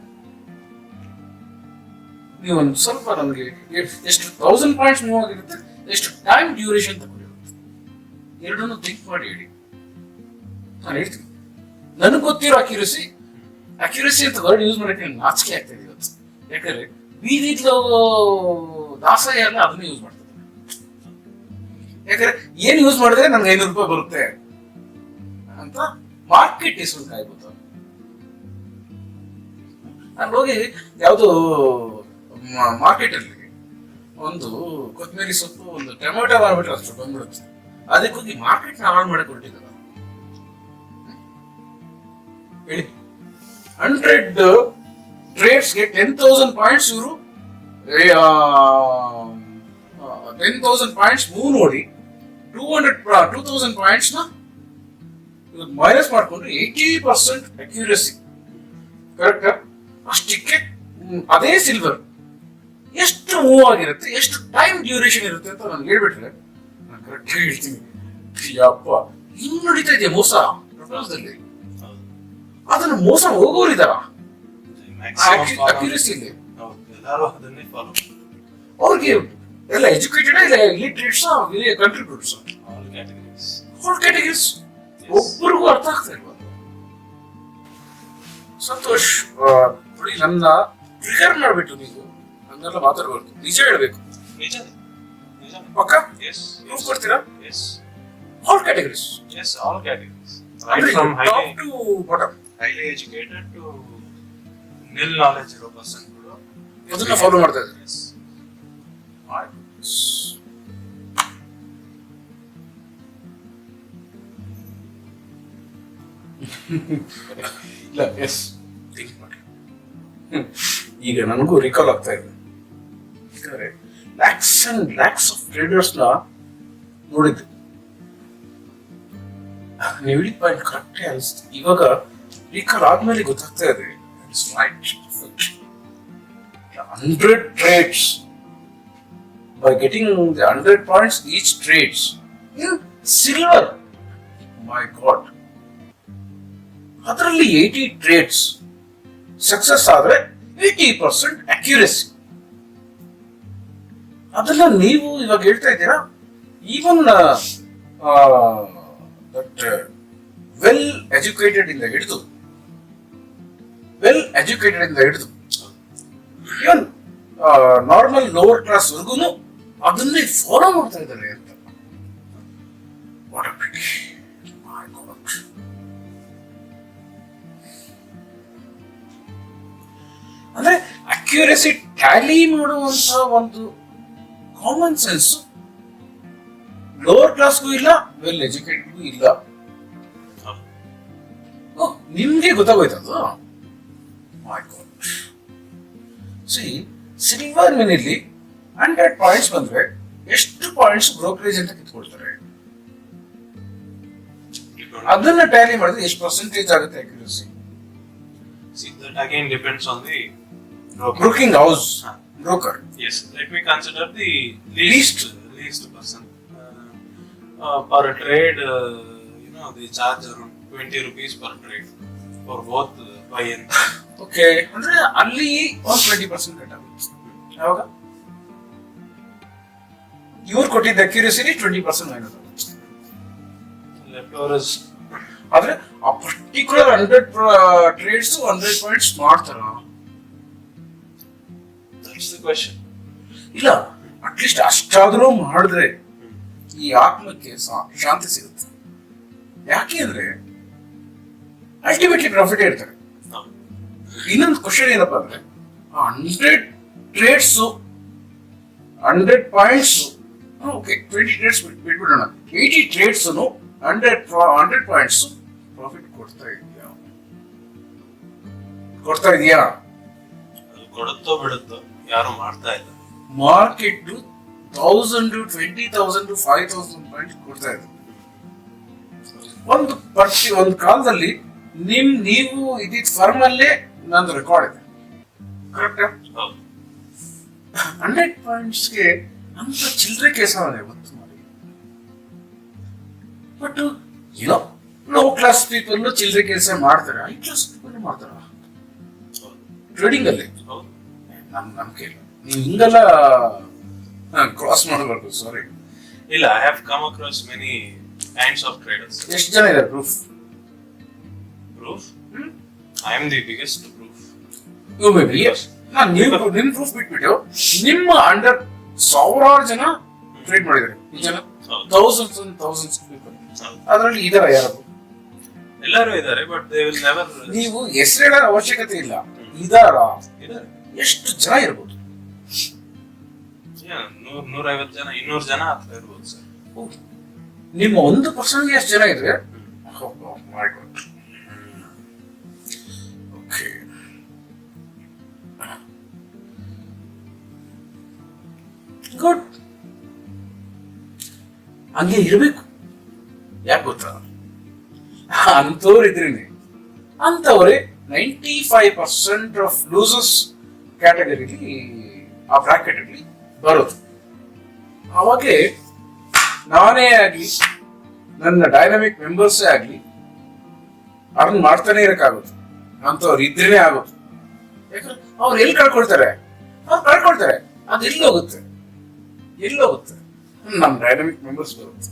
ನೀವು ಒಂದು ಸ್ವಲ್ಪ ನಮಗೆ ಎಷ್ಟು 1,000 ಪಾಯಿಂಟ್ಸ್ ಮೂವ್ ಆಗಿರುತ್ತೆ, ಎಷ್ಟು ಟೈಮ್ ಡ್ಯೂರೇಷನ್ ತಗೊಂಡಿರುತ್ತೆ, ಎರಡನ್ನು ಥಿಂಕ್ ಮಾಡಿ ಹೇಳಿ. ನಾನು ಹೇಳ್ತೀನಿ, ನನಗೆ ಗೊತ್ತಿರೋ ಅಕ್ಯುರಸಿ ಅಂತ ವರ್ಡ್ ಯೂಸ್ ಮಾಡಕ್ಕೆ ನನಗೆ ನಾಚಿಕೆ ಆಗ್ತದೆ ಇವತ್ತು. ಯಾಕಂದ್ರೆ ಬೀದಿದ್ಲು ದಾಸಯ್ಯ ಎಲ್ಲ ಅದನ್ನ ಯೂಸ್ ಮಾಡ್ತಾರೆ. ಯಾಕಂದ್ರೆ ಏನ್ ಯೂಸ್ ಮಾಡಿದ್ರೆ ನನ್ಗೆ 500 ರೂಪಾಯಿ ಬರುತ್ತೆ ಅಂತ ಮಾರ್ಕೆಟ್ ಇಸ್ಕೊಂಡು ಕಾಯ್ಬೋದು. ನಾನು ಹೋಗಿ ಯಾವ್ದು ಮಾರ್ಕೆಟ್ ಅಲ್ಲಿ ಒಂದು ಕೊತ್ತಂಬರಿ ಸೊಪ್ಪು ಒಂದು ಟೊಮೆಟೊ ಮಾಡ್ಬಿಟ್ರೆ ಅಷ್ಟು ಬಂದ್ಬಿಡುತ್ತೆ. ಅದಕ್ಕೆ ಹೋಗಿ ಮಾರ್ಕೆಟ್ ನ ಆನ್ ಮಾಡಕ್ ಹೊರಟಿದ್ದ ಹೇಳಿ. 100 ಟ್ರೇಡ್ಸ್ಗೆ 10,000 ಪಾಯಿಂಟ್ಸ್ ಇವರು 10,000 ಪಾಯಿಂಟ್ಸ್ ಮೂವ್ ನೋಡಿ 2,000 ಪಾಯಿಂಟ್ಸ್ ನ ಮೈನಸ್ ಮಾಡ್ಕೊಂಡ್ರೆ 80% ಅಕ್ಯುರಸಿ ಕರೆಕ್ಟ್. ಅಷ್ಟಕ್ಕೆ ಅದೇ ಸಿಲ್ವರ್ ಎಷ್ಟು ಮೂವ್ ಆಗಿರುತ್ತೆ, ಎಷ್ಟು ಟೈಮ್ ಡ್ಯೂರೇಷನ್ ಇರುತ್ತೆ ಅಂತ ನಾನು ಹೇಳ್ಬಿಟ್ರೆ ನಾನು ಕರೆಕ್ಟ್ ಹೇಳ್ತೀನಿ. ಯಪ್ಪ, ಹಿಂಗ್ ನಡೀತಾ ಇದೆಯಾ ಮೋಸ ಪ್ರಪಂಚದಲ್ಲಿ? ಅದನ್ನ ಮೋಸ ಹೋಗೋರಿದಾರ ಅಕ್ಯುರಸಿಲಿ? ಅವ್ರಿಗೆ ಎಲ್ಲ ಎಜುಕೇಟೆಡ್ ಇಲ್ಲ ಇಲಿಟ್ರೇಟ್ಸ್ ಕಂಟ್ರಿಬ್ಯೂಟರ್ಸ್ ಆಲ್ ಕ್ಯಾಟಗರೀಸ್ ಒಬ್ಬರಿಗೂ ಅರ್ಥ ಆಗ್ತಾ ಇಲ್ವ? ಸಂತೋಷ್ ನೋಡಿ, ನನ್ನ ಟ್ರಿಗರ್ ಮಾಡ್ಬಿಟ್ಟು ನೀವು ಹಂಗೆಲ್ಲ ಮಾತಾಡ್ಬಾರ್ದು, ನಿಜ ಹೇಳ್ಬೇಕು. ಪಕ್ಕ ಪ್ರೂಫ್ ಕೊಡ್ತೀರಾ? All categories, Right from top to bottom, highly educated to nil knowledge ಇರೋ person ಕೂಡ ಅದನ್ನ ಫಾಲೋ ಮಾಡ್ತಾ ಇದ್ದಾರೆ. ಇಲ್ಲ, ಎಸ್ ಥಿಂಕ್ ಮಾಡಿ. ಈಗ ನನಗೂ ರಿಕಾಲ್ ಆಗ್ತಾ ಇದೆ. ಯಾಕಂದ್ರೆ lakhs and lakhs of traders ನ ನೋಡಿದ್ದೆ. ನೀವು ಹೇಳಿದ ಪಾಯಿಂಟ್ ಕರೆಕ್ಟೇ ಅನಿಸ್ತು. ಇವಾಗ ರಿಕಾಲ್ ಆದ್ಮೇಲೆ ಗೊತ್ತಾಗ್ತಾ ಇದೆ. 100 trades by getting the 100 points each trades in silver. My God, ಅದರಲ್ಲಿ 80 ಟ್ರೇಡ್ಸ್ ಸಕ್ಸಸ್ ಆದ್ರೆ 80% ಅಕ್ಯುರಸಿ. ಅದೆಲ್ಲ ನೀವು ಇವಾಗ ಹೇಳ್ತಾ ಇದ್ದೀರಾ. ಈವನ್ ದಟ್ ವೆಲ್ ಎಜುಕೇಟೆಡ್ ಇಂದ ಹಿಡಿದು ಇವನ್ ನಾರ್ಮಲ್ ಲೋವರ್ ಕ್ಲಾಸ್ ವರ್ಗೂನು ಅದನ್ನೇ ಫಾಲೋ ಮಾಡ್ತಾ ಇದ್ದಾರೆ ಅಂತ. What a pity. My God. ಅಂದ್ರೆ ಅಕ್ಯುರಸಿ ಟ್ಯಾಲಿ ಮಾಡುವಂತ ಒಂದು ಕಾಮನ್ ಸೆನ್ಸ್ ಲೋವರ್ ಕ್ಲಾಸ್ಗೂ ಇಲ್ಲ, ವೆಲ್ ಎಜುಕೇಟೆಡ್ಗೂ ಇಲ್ಲ. ನಿಮ್ಗೆ ಗೊತ್ತಾಗೋಯ್ತದು. ಮೈ ಗಾಡ್. ಸಿ, ಸಿಲ್ವರ್ ಮಿನಲ್ಲಿ 100 ಪಾಯಿಂಟ್ಸ್ ಬಂದ್ರೆ ಎಷ್ಟು ಪಾಯಿಂಟ್ಸ್ ಬ್ರೋಕರೇಜ್ ಅಂತ ಕಿತ್ಕೊಳ್ತಾರೆ? ಅದನ್ನ ಟ್ಯಾಲಿ ಮಾಡಿದ್ರೆ ಎಷ್ಟು ಪರ್ಸೆಂಟೇಜ್ ಆಗುತ್ತೆ accuracy? See, that again depends on the broking house broker. Yes, let me consider the least person. Per trade, they charge around 20 rupees per trade for both buy and sell. Okay, ಅಂದ್ರೆ ಅಲ್ಲಿ 20% cut ಆಗುತ್ತೆ. ಯಾವಾಗ ಇವ್ರು ಕೊಟ್ಟಿದ್ದ ಅಕ್ಯುರಸಿಲಿ 20% minus ಆಗುತ್ತೆ. Leftovers. ಆದ್ರೆ ಆ particular 100 trades 100 points ಮಾಡ್ತಾರ It's the question. ಇಲ್ಲ ಅಟ್ಲೀಸ್ಟ್ ಅಷ್ಟಾದ್ರೂ ಮಾಡಿದ್ರೆ ಈ ಆತ್ಮಕ್ಕೆ ಶಾಂತಿ ಸಿಗುತ್ತೆ. ಯಾಕೆ ಅಂದ್ರೆ ಅಲ್ಟಿಮೇಟ್ಲಿ ಪ್ರಾಫಿಟ್ ಇರ್ತಾರೆ. ಇನ್ನೊಂದು ಕ್ವಶನ್ ಏನಪ್ಪಾ ಅಂದ್ರೆ 100 ಟ್ರೇಡ್ಸ್ 100 ಪಾಯಿಂಟ್ಸ್, ಓಕೆ 20 ಟ್ರೇಡ್ಸ್ ಬಿಟ್ಬಿಡೋಣ, 80 ಟ್ರೇಡ್ಸ್ 100 ಪಾಯಿಂಟ್ಸ್ ಪ್ರಾಫಿಟ್ ಕೊಡ್ತಾ ಇದೆಯಾ? ಅದು ಕೊಡುತ್ತೋ ಬಿಡುತ್ತೋ ಯಾರು ಮಾಡ್ತಾ ಇಲ್ಲ. ಮಾರ್ಕೆಟ್ 1000 to 20,000 to 5,000 ಪಾಯಿಂಟ್ಸ್ ಕೊಡ್ತಾ ಇದೆ. ಒಂದು ಕಾಲದಲ್ಲಿ ನೀವು ಇದ್ದಿದ್ದ ಫರ್ಮ್ ಅಲ್ಲೇ ನಂದು ರೆಕಾರ್ಡ್ ಇದೆ, ಕರೆಕ್ಟಾ? 100 ಪಾಯಿಂಟ್ಸ್ಗೆ ಅಂತ ಚಿಲ್ಲರೆ ಕೆಲಸ ಗೊತ್ತು ಮಾಡಿ. ಬಟ್ ಏನೋ ಲೋ ಕ್ಲಾಸ್ ಪೀಪಲ್ ಚಿಲ್ಲರೆ ಕೆಲಸ ಮಾಡ್ತಾರೆ, ಹೈ ಕ್ಲಾಸ್ ಪೀಪಲ್ ಮಾಡ್ತಾರ ಟ್ರೇಡಿಂಗ್ ಅಲ್ಲಿ. ನಂಬಿಕೆ ಇಲ್ಲ, ನೀವು ಹಿಂಗೆಲ್ಲ ಕ್ರಾಸ್ ಮಾಡಬಾರ್ದು. ಸಾರಿ. ಇಲ್ಲ, I have come across many kinds of traders. ಎಷ್ಟು ಜನ ಇದ್ದಾರೆ? Proof I am the biggest proof. You may be. ನಿಮ್ ಪ್ರೂಫ್ ಬಿಟ್ಬಿಟ್ಟು ನಿಮ್ಮ ಅಂಡರ್ ಸಾವಿರಾರು ಜನ ಟ್ರೇಡ್ ಮಾಡಿದ್ದಾರೆ. ಈ ಜನ ಥೌಸಂಡ್ಸ್ ಪೀಪಲ್, ಅದರಲ್ಲಿ ಇದರ ಯಾರು? ಎಲ್ಲರೂ ಇದ್ದಾರೆ, ಬಟ್ ದೇ ವಿಲ್ ನೆವರ್. ನೀವು ಹೆಸರು ಹೇಳೋ ಅವಶ್ಯಕತೆ ಇಲ್ಲ. ಇದಾರ ಎಷ್ಟು ಜನ ಇರ್ಬೋದು? 150 ಜನ, 200 ಜನ ಹತ್ರ ಇರ್ಬೋದು ಸರ್. ನಿಮ್ಮ 1% ಎಷ್ಟು ಜನ ಇದ್ರೆ ಗುಡ್, ಹಂಗೆ ಇರ್ಬೇಕು. ಯಾಕೆ ಗೊತ್ತಾ? ಅಂತವ್ರು ಇದ್ರೇನೆ ಅಂತವ್ರೆ 95% ಆಫ್ ಲೂಸರ್ಸ್ ಕ್ಯಾಟಗರಿಲಿ, ಆ ಬ್ರಾಕೆಟ್ ಅಲ್ಲಿ ಬರೋದು. ಅವಾಗೆ ನಾನೇ ಆಗ್ಲಿ, ನನ್ನ ಡೈನಾಮಿಕ್ ಮೆಂಬರ್ಸೇ ಆಗ್ಲಿ ಅರ್ನ್ ಮಾಡ್ತಾನೆ ಇರಕ್ಕಾಗುತ್ತೆ. ಅಂತವ್ರು ಇದ್ರೇನೆ ಆಗುತ್ತೆ. ಯಾಕಂದ್ರೆ ಅವ್ರು ಎಲ್ಲಿ ಕಳ್ಕೊಳ್ತಾರೆ? ಅದು ಎಲ್ಲೋಗುತ್ತೆ? ನಮ್ಮ ಡೈನಾಮಿಕ್ ಮೆಂಬರ್ಸ್ ಬರುತ್ತೆ,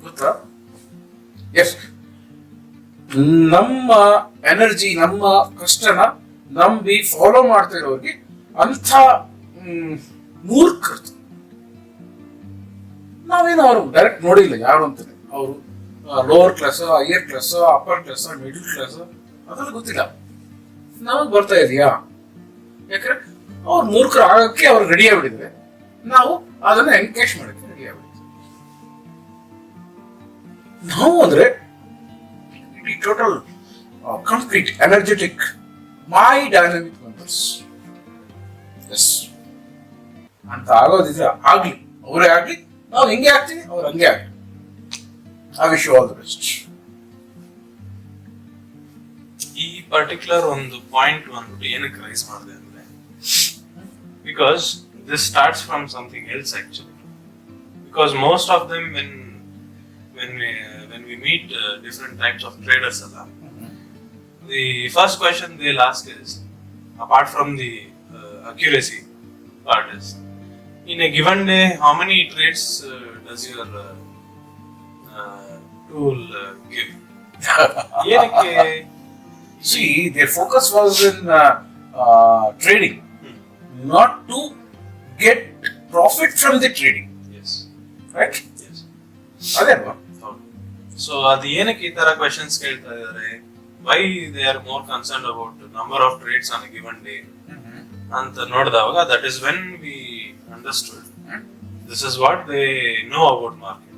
ಗೊತ್ತಾ? ಎಸ್, ನಮ್ಮ ಎನರ್ಜಿ, ನಮ್ಮ ಕಷ್ಟನ ನಂಬಿ ಫಾಲೋ ಮಾಡ್ತಾ ಇರೋರಿಗೆ ಅಂಥ ಮೂರ್ಖರು. ನಾವೇನು ಅವ್ರು ಡೈರೆಕ್ಟ್ ನೋಡಿಲ್ಲ ಯಾರು ಅಂತಾನೆ. ಅವರು lower class, higher class, upper class, middle class ಅದೆಲ್ಲ ಗೊತ್ತಿಲ್ಲ. ನಮಗ್ ಬರ್ತಾ ಇದೆಯಾ? ಯಾಕಂದ್ರೆ ಅವ್ರು ಮೂರ್ಖರು ಆಗಕ್ಕೆ ಅವ್ರು ರೆಡಿ ಆಗ್ಬಿಟ್ಟಿದ್ರೆ ನಾವು ಅದನ್ನ ಎನ್ಕೇಜ್ ಮಾಡಕ್ಕೆ ರೆಡಿ ಆಗ್ಬಿಟ್ಟಿದ್ವಿ. ನಾವು ಅಂದ್ರೆ ಟೋಟಲ್ ಕಂಪ್ಲೀಟ್ ಎನರ್ಜೆಟಿಕ್ ಮೈ ಡೈನಾಮಿಕ್ ಮೆಂಬರ್ಸ್ ಅಂತ ಆಗೋದಿದ್ರೆ ಆಗ್ಲಿ, ಅವರೇ ಆಗ್ಲಿ, ನಾವು ಹೆಂಗೆ ಆಗ್ತೀವಿ ಅವ್ರು ಹಂಗೆ ಆಗ್ಲಿ. I wish you all the best. ಈ ಪರ್ಟಿಕ್ಯುಲರ್ ಒಂದು ಪಾಯಿಂಟ್ ಬಂದ್ಬಿಟ್ಟು ಏನಕ್ಕೆ ರೈಸ್ ಮಾಡಿದೆ ಅಂದ್ರೆ, because this starts from something else actually. Because most of them when we meet different types of traders alla, the first question they'll ask is, apart from the accuracy part, is in a given day how many trades does your tool give? See, their focus was in trading, not to get profit from the trading. Yes. Right? Yes. Adeva. So ಅದು ಏನಕ್ಕೆ ಈ ತರ questions ಕೇಳ್ತಾ ಇದ್ದಾರೆ? Why they are more concern about number of trades on given day ಅಂತ ನೋಡಿದವಾಗ, that is when we understood this is what they know about market.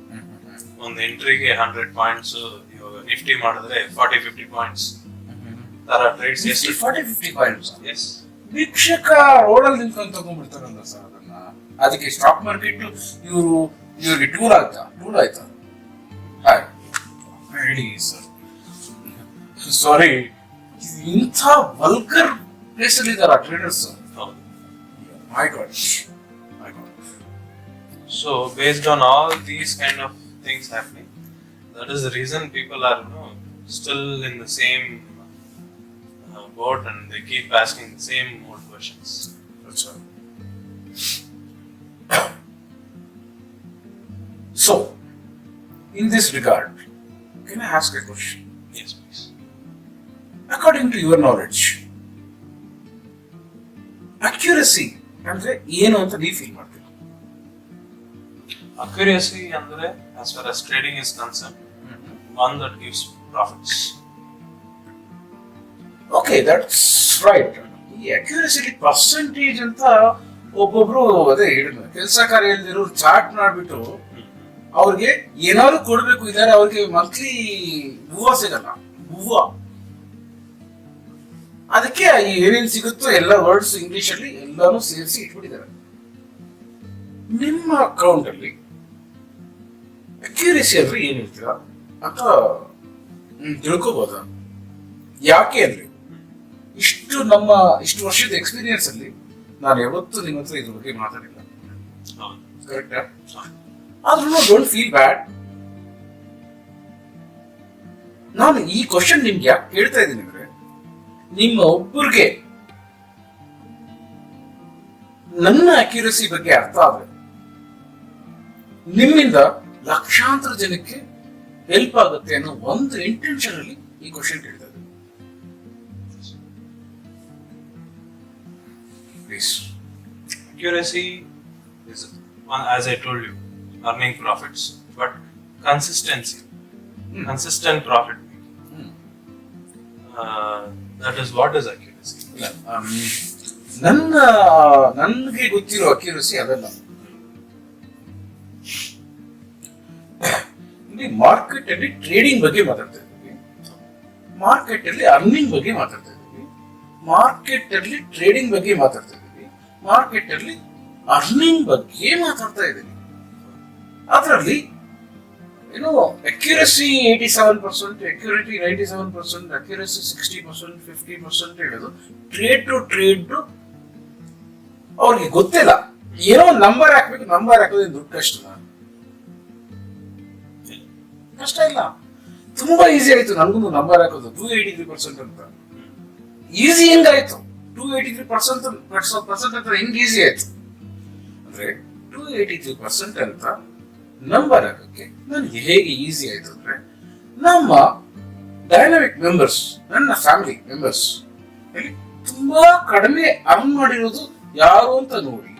ಒಂದು ಎಂಟ್ರಿಗೆ 100 ಪಾಯಿಂಟ್ಸ್, ಇವಾಗ ನಿಫ್ಟಿ ಮಾಡಿದ್ರೆ 40-50 ಪಾಯಿಂಟ್ಸ್ ತರ ಟ್ರೇಡ್ಸ್. 40-50 ಪಾಯಿಂಟ್ಸ್. ಎಸ್, ವೀಕ್ಷಕ ರೋಡಲ್ಲಿ ನಿಂತ್ಕೊಂಡು ತಗೊಂಡ್ಬಿಡ್ತಾರಲ್ಲ ಸರ್ ಅದನ್ನ. ಅದಕ್ಕೆ ಸ್ಟಾಕ್ ಮಾರ್ಕೆಟ್ ಇವ್ರಿಗೆ ಟೂಲ್ ಆಯ್ತಾ? ಹೇಳಿ ಸರ್, ಸಾರಿ, ಇಂಥ ವಲ್ಗರ್ ಪ್ಲೇಸ್ ಅಲ್ಲಿ ಇದಾರ traders. My god. So based on all these kind of things happening, that is the reason people are still in the same boat and they keep asking the same old questions. That's right. So, in this regard, can I ask a question? Yes, please. According to your knowledge, accuracy ಅಂದ್ರೆ ಏನು ಅಂತ ನೀವು feel ಮಾಡ್ತೀರಾ? Accuracy andre as far as trading is concerned, one that gives profits. Okay, that's right. ಈ accuracy percentage ಅಂತ ಒಬ್ಬೊಬ್ರು ಅದೇ ಹೇಳಿದ್ರು, ಕೆಲಸ ಕಾರ್ಯ ಇಲ್ದಿರೋರು ಚಾರ್ಟ್ ಮಾಡ್ಬಿಟ್ಟು ಅವ್ರಿಗೆ ಏನಾದ್ರು ಕೊಡ್ಬೇಕು ಇದಾರೆ, ಅವ್ರಿಗೆ ಮಂತ್ಲಿ ಹೂವ ಸಿಗಲ್ಲ, ಹೂವ. ಅದಕ್ಕೆ ಏನೇನ್ ಸಿಗುತ್ತೋ ಎಲ್ಲ ವರ್ಡ್ಸ್ ಇಂಗ್ಲಿಷ್ ಅಲ್ಲಿ ಎಲ್ಲಾನು ಸೇರಿಸಿ ಇಟ್ಬಿಟ್ಟಿದ್ದಾರೆ. ನಿಮ್ಮ ಅಕೌಂಟ್ ಅಲ್ಲಿ ಅಕ್ಯುರಸಿ ಅಂದ್ರೆ ಏನ್ ಹೇಳ್ತೀರಾ ಅಂತ ತಿಳ್ಕೋಬಹುದಾ? ಯಾಕೆ ಅಂದ್ರೆ ಇಷ್ಟು ವರ್ಷದ ಎಕ್ಸ್ಪೀರಿಯನ್ಸ್ ಅಲ್ಲಿ ನಾನು ಯಾವತ್ತೂ ನಿಮ್ಮ ಹತ್ರ ಇದ್ರ ಬಗ್ಗೆ ಮಾತಾಡಿಲ್ಲ, ಕರೆಕ್ಟಾ? ಆದ್ರೂ ಡೋಂಟ್ ಫೀಲ್ ಬ್ಯಾಡ್. ನಾನು ಈ ಕ್ವಶನ್ ನಿಮ್ಗೆ ಯಾಕೆ ಕೇಳ್ತಾ ಇದ್ದೀನಿ ಅಂದ್ರೆ, ನಿಮ್ಮ ಒಬ್ಬರಿಗೆ ನನ್ನ ಅಕ್ಯುರಸಿ ಬಗ್ಗೆ ಅರ್ಥ ಆದ್ರೆ ನಿಮ್ಮಿಂದ ಲಕ್ಷಾಂತರ ಜನಕ್ಕೆ ಹೆಲ್ಪ್ ಆಗುತ್ತೆ ಅನ್ನೋ ಒಂದು ಇಂಟೆನ್ಷನ್ ಅಲ್ಲಿ ಈ ಕ್ವಶನ್ ಕೇಳ್ತಾ ಇದ್ದೀನಿ. Please. Accuracy is, as I told you, earning profits, but consistency, consistent profit making. That is what is accuracy. ನನ್ಗೆ ಗೊತ್ತಿರೋ ಅಕ್ಯುರಸಿ ಅದಲ್ಲ. ಇಲ್ಲಿ ಮಾರ್ಕೆಟ್ ಅಲ್ಲಿ ಟ್ರೇಡಿಂಗ್ ಬಗ್ಗೆ ಮಾತಾಡ್ತಾ ಇದ್ದೀವಿ, ಮಾರ್ಕೆಟ್ ಅಲ್ಲಿ ಅರ್ನಿಂಗ್ ಬಗ್ಗೆ ಮಾತಾಡ್ತಾ ಇದ್ದೀವಿ, ಮಾರ್ಕೆಟ್ ಅಲ್ಲಿ ಟ್ರೇಡಿಂಗ್ ಬಗ್ಗೆ ಮಾತಾಡ್ತಾ ಇದ್ದೀವಿ, ಮಾರ್ಕೆಟ್ ಅಲ್ಲಿ ಅರ್ನಿಂಗ್ ಬಗ್ಗೆ ಮಾತಾಡ್ತಾ ಇದ್ದೀವಿ. ಅದರಲ್ಲಿ ಏನು ಅಕ್ಯುರಸಿ 87%, ಅಕ್ಯುರಿಟಿ 97%, ಅಕ್ಯುರಸಿ 60%, 50% ಹೇಳೋದು ಟ್ರೇಡ್ ಟು ಟ್ರೇಡ್ ಅವ್ರಿಗೆ ಗೊತ್ತಿಲ್ಲ. ಏನೋ ನಂಬರ್ ಹಾಕ್ಬೇಕು, ನಂಬರ್ ಹಾಕೋದೇನು ದುಡ್ಡು ಕಷ್ಟ ಇಲ್ಲ, ತುಂಬಾ ಈಸಿ ಆಯ್ತು. ನನ್ಗೂ ನಂಬರ್ ಹಾಕೋದು 283% ಅಂತ ಈಸಿ ಹೆಂಗಾಯ್ತು? 283% ಅಂತ ಹೆಂಗ್ ಈಸಿ ಆಯ್ತು ಅಂದ್ರೆ 283% ಅಂತ ನಂಬರ್ ಹಾಕಕ್ಕೆ ನನಗೆ ಹೇಗೆ ಈಸಿ ಆಯ್ತು ಅಂದ್ರೆ, ನಮ್ಮ ಡೈನಾಮಿಕ್ ಮೆಂಬರ್ಸ್, ನನ್ನ ಫ್ಯಾಮಿಲಿ ಮೆಂಬರ್ಸ್ ತುಂಬಾ ಕಡಿಮೆ ಅರ್ನ್ ಮಾಡಿರೋದು ಯಾರು ಅಂತ ನೋಡಿ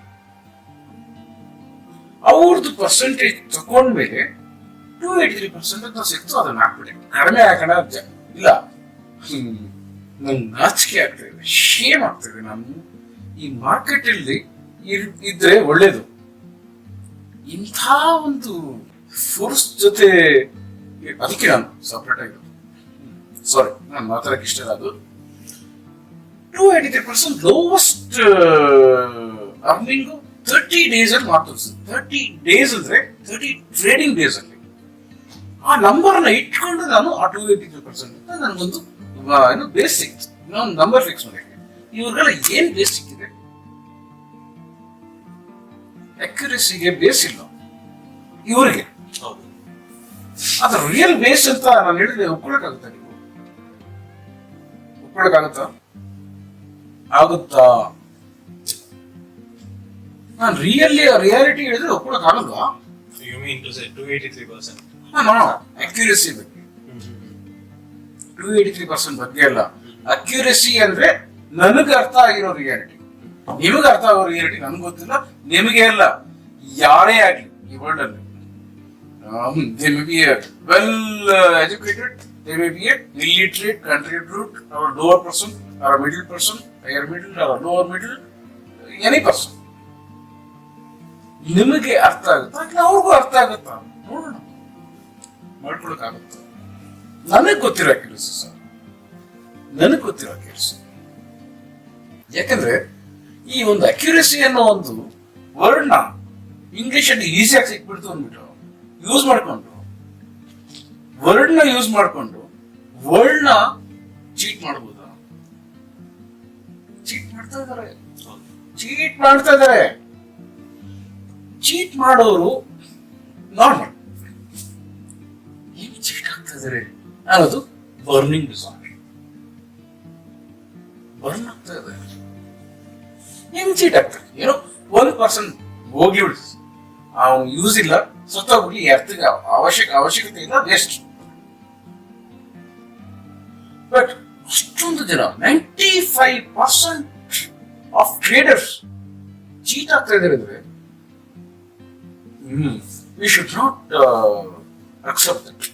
ಅವ್ರದ್ದು ಪರ್ಸೆಂಟೇಜ್ ತಕೊಂಡ್ಮೇಲೆ 283% ಅಂತ ಸಿಕ್ತು. ಅದನ್ನ ಹಾಕ್ಬಿಟ್ಟೆ. ಕಡಿಮೆ ಹಾಕೋಣ ಇಲ್ಲ, ನಂಗೆ ನಾಚಿಕೆ ಆಗ್ತಾ ಇದೆ, ಶೇಮ್ ಆಗ್ತಾ ಇದೆ. ನಾನು ಈ ಮಾರ್ಕೆಟ್ ಅಲ್ಲಿ ಇದ್ರೆ ಒಳ್ಳೇದು. ಇಂಥ ಒಂದು ಫೋರ್ಸ್ ಜೊತೆ ಅದಕ್ಕೆ ನಾನು ಸಪ್ರೇಟ್ ಆಗಿರೋದು. ಸಾರಿ, ನಾನು ಮಾತಾಡಕ್ಕೆ ಇಷ್ಟ ಇಲ್ಲ. ಅದು 283% ಲೋವೆಸ್ಟ್ ಅರ್ನಿಂಗ್ 30 ಡೇಸ್ ಅಲ್ಲಿ ಮಾತ್ರ. 30 ಡೇಸ್ ಅಂದ್ರೆ 30 ಟ್ರೇಡಿಂಗ್ ಡೇಸ್ ಅಲ್ಲಿ ಆ ನಂಬರ್ ನ ಇಟ್ಕೊಂಡು ನಾನು ಆ 283% ಅಂತ ನನಗೊಂದು ಏನು ಬೇಸಿಕ್ ನಂಬರ್ ಫಿಕ್ಸ್ ಮಾಡಕ್ಕೆ. ಇವ್ರಿಗೆಲ್ಲ ಏನ್ ಬೇಸಿಕ್ ಇದೆ? ಅಕ್ಯುರಸಿಗೆ ಬೇಸ್ ಇಲ್ಲ ಇವ್ರಿಗೆ. ಅದ್ರ ರಿಯಲ್ ಬೇಸ್ ಅಂತ ನಾನು ಹೇಳಿದ್ರೆ ಒಪ್ಕೊಳಕ್ಕಾಗುತ್ತಾ? ನೀವು ಒಪ್ಕೊಳಕ್ಕಾಗುತ್ತಾ? ಆಗುತ್ತಾ? ನಾನು ರಿಯಾಲಿಟಿ ಹೇಳಿದ್ರೆ ಒಪ್ಕೊಳಕ್ಕಾಗಲ್ವಾ? You mean to say 283%? Accuracy ಬಗ್ಗೆ 283% ಬಗ್ಗೆ ಅಲ್ಲ. ಅಕ್ಯುರಸಿ ಅಂದ್ರೆ ನನಗೆ ಅರ್ಥ ಆಗಿರೋ ರಿಯಾಲಿಟಿ, ನಿಮಗೆ ಅರ್ಥ ಆಗೋ ರಿಯಾಲಿಟಿ ನನಗೆ ಗೊತ್ತಿಲ್ಲ, ನಿಮಗೆ ಅಲ್ಲ, ಯಾರೇ ಆಗ್ಲಿ ಈ ವರ್ಲ್ಡ್ ಅಲ್ಲಿ. They may be a well educated, they may be a illiterate, contribute, or lower person, or a middle person, higher middle, or lower middle, any person. ನಿಮಗೆ ಅರ್ಥ ಆಗುತ್ತಾ ಇಲ್ಲ ಅವ್ರಿಗೂ ಅರ್ಥ ಆಗುತ್ತಾ ನೋಡೋಣ, ಮಾಡ್ಕೊಳಕ್ಕಾಗುತ್ತ? ನನಗೆ ಗೊತ್ತಿರೋ ಕೆಲಸ ಸರ್, ನನಗೆ ಗೊತ್ತಿರೋ ಕೆಲಸ. ಯಾಕಂದ್ರೆ ಈ ಒಂದು ಅಕ್ಯುರಸಿ ಅನ್ನೋ ಒಂದು ವರ್ಡ್ ನ ಇಂಗ್ಲಿಷ್ ಅಲ್ಲಿ ಈಸಿಯಾಗಿ ಸಿಕ್ಬಿಡ್ತು ಅಂದ್ಬಿಟ್ಟು ಯೂಸ್ ಮಾಡ್ಕೊಂಡು, ವರ್ಡ್ ನ ಯೂಸ್ ಮಾಡ್ಕೊಂಡು ವರ್ಡ್ ನ ಚೀಟ್ ಮಾಡಬಹುದಾ? ಚೀಟ್ ಮಾಡ್ತಾ ಇದಾರೆ, ಚೀಟ್ ಮಾಡ್ತಾ ಇದಾರೆ. ಚೀಟ್ ಮಾಡೋರು ನಾರ್ಮಲ್, ಹೆಂಗ್ ಚೀಟ್ ಆಗ್ತಾ ಇದಾರೆ ಅನ್ನೋದು ಬರ್ನಿಂಗ್ ಡಿಸಾರ್ಡರ್. ಬರ್ನ್ ಆಗ್ತಾ ಇದೆ, ಹೆಂಗ್ ಚೀಟ್ ಆಗ್ತಾರೆ? ಏನೋ 1% ಹೋಗಿ ಬಿಡಿ, ಅವ್ನು ಯೂಸ್ ಇಲ್ಲ, ಸತ್ತೋಗ್ಬಿಡಿ, ಅರ್ಥಕ್ಕೆ ಅವಶ್ಯಕತೆ ಇಲ್ಲ, ವೇಸ್ಟ್. ಬಟ್ ಅಷ್ಟೊಂದು ಜನ 95% ಆಫ್ ಟ್ರೇಡರ್ಸ್ ಚೀಟ್ ಆಗ್ತಾ ಇದ್ದಾರೆ ಅಂದ್ರೆ we should not accept it.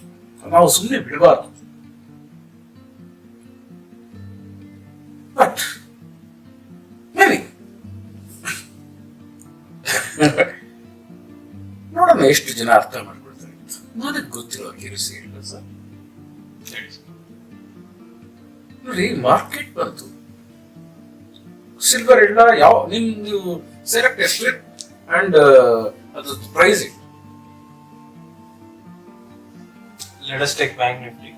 ನಾವು ಸುಮ್ಮನೆ ಬಿಡಬಾರ್ದು. ಬಟ್ ಮೇಬಿ ನೋಡೋಣ ಎಷ್ಟು ಜನ ಅರ್ಥ ಮಾಡ್ಕೊಳ್ತಾರೆ. ನನಗೆ ಗೊತ್ತಿರೋ ಅಕ್ಯುರಸಿ ಇಲ್ಲ ಸರ್. ನೋಡಿ, ಮಾರ್ಕೆಟ್ ಬಂತು, ಸಿಲ್ವರ್ ಇಲ್ಲ, ಯಾವ ನೀವು ಸೆಲೆಕ್ಟ್ ಎಸ್ಲಿಪ್ ಅಂಡ್ ಅದು pricing. Let us take Bank Nifty.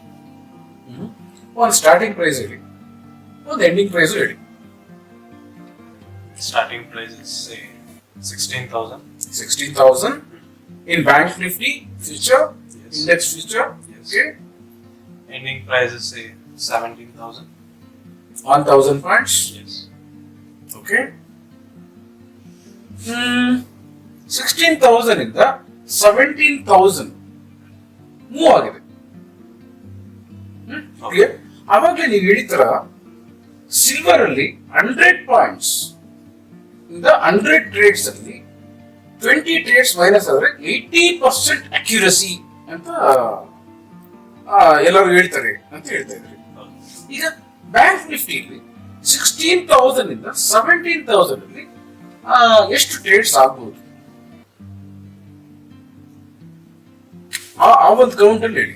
ಒಂದು ಸ್ಟಾರ್ಟಿಂಗ್ ಪ್ರೈಸ್ ಹೇಳಿ, ಒಂದು ಎಂಡಿಂಗ್ ಪ್ರೈಸ್ ಹೇಳಿ. Starting price is say 16,000. 16,000 in Bank Nifty future, Yes. index future. Yes. Okay, Ending price is say 17,000. 1,000 points. Yes. Okay. 16,000 ಇಂದ 17,000 move ಆಗಿದೆ. Okay. ಅವಾಗಲೇ ನೀವು ಹೇಳಿತರ silver ಅಲ್ಲಿ 100 points ಇಂದ 100 ಟ್ರೇಡ್ಸ್ ಅಲ್ಲಿ 20 ಟ್ರೇಡ್ಸ್ ಮೈನಸ್ ಆದ್ರೆ 80% ಅಕ್ಯುರಸಿ ಅಂತ ಎಲ್ಲರೂ ಹೇಳ್ತಾರೆ ಅಂತ ಹೇಳ್ತಾ ಇದ್ರಿ. ಈಗ ಬ್ಯಾಂಕ್ ನಿಫ್ಟಿಯಲ್ಲಿ 16,000 ಇಂದ 17,000 ಅಲ್ಲಿ ಎಷ್ಟು ಟ್ರೇಡ್ಸ್ ಆಗ್ಬಹುದು? ಆ ಒಂದು ಕೌಂಟ್ ಅಲ್ಲಿ ಹೇಳಿ.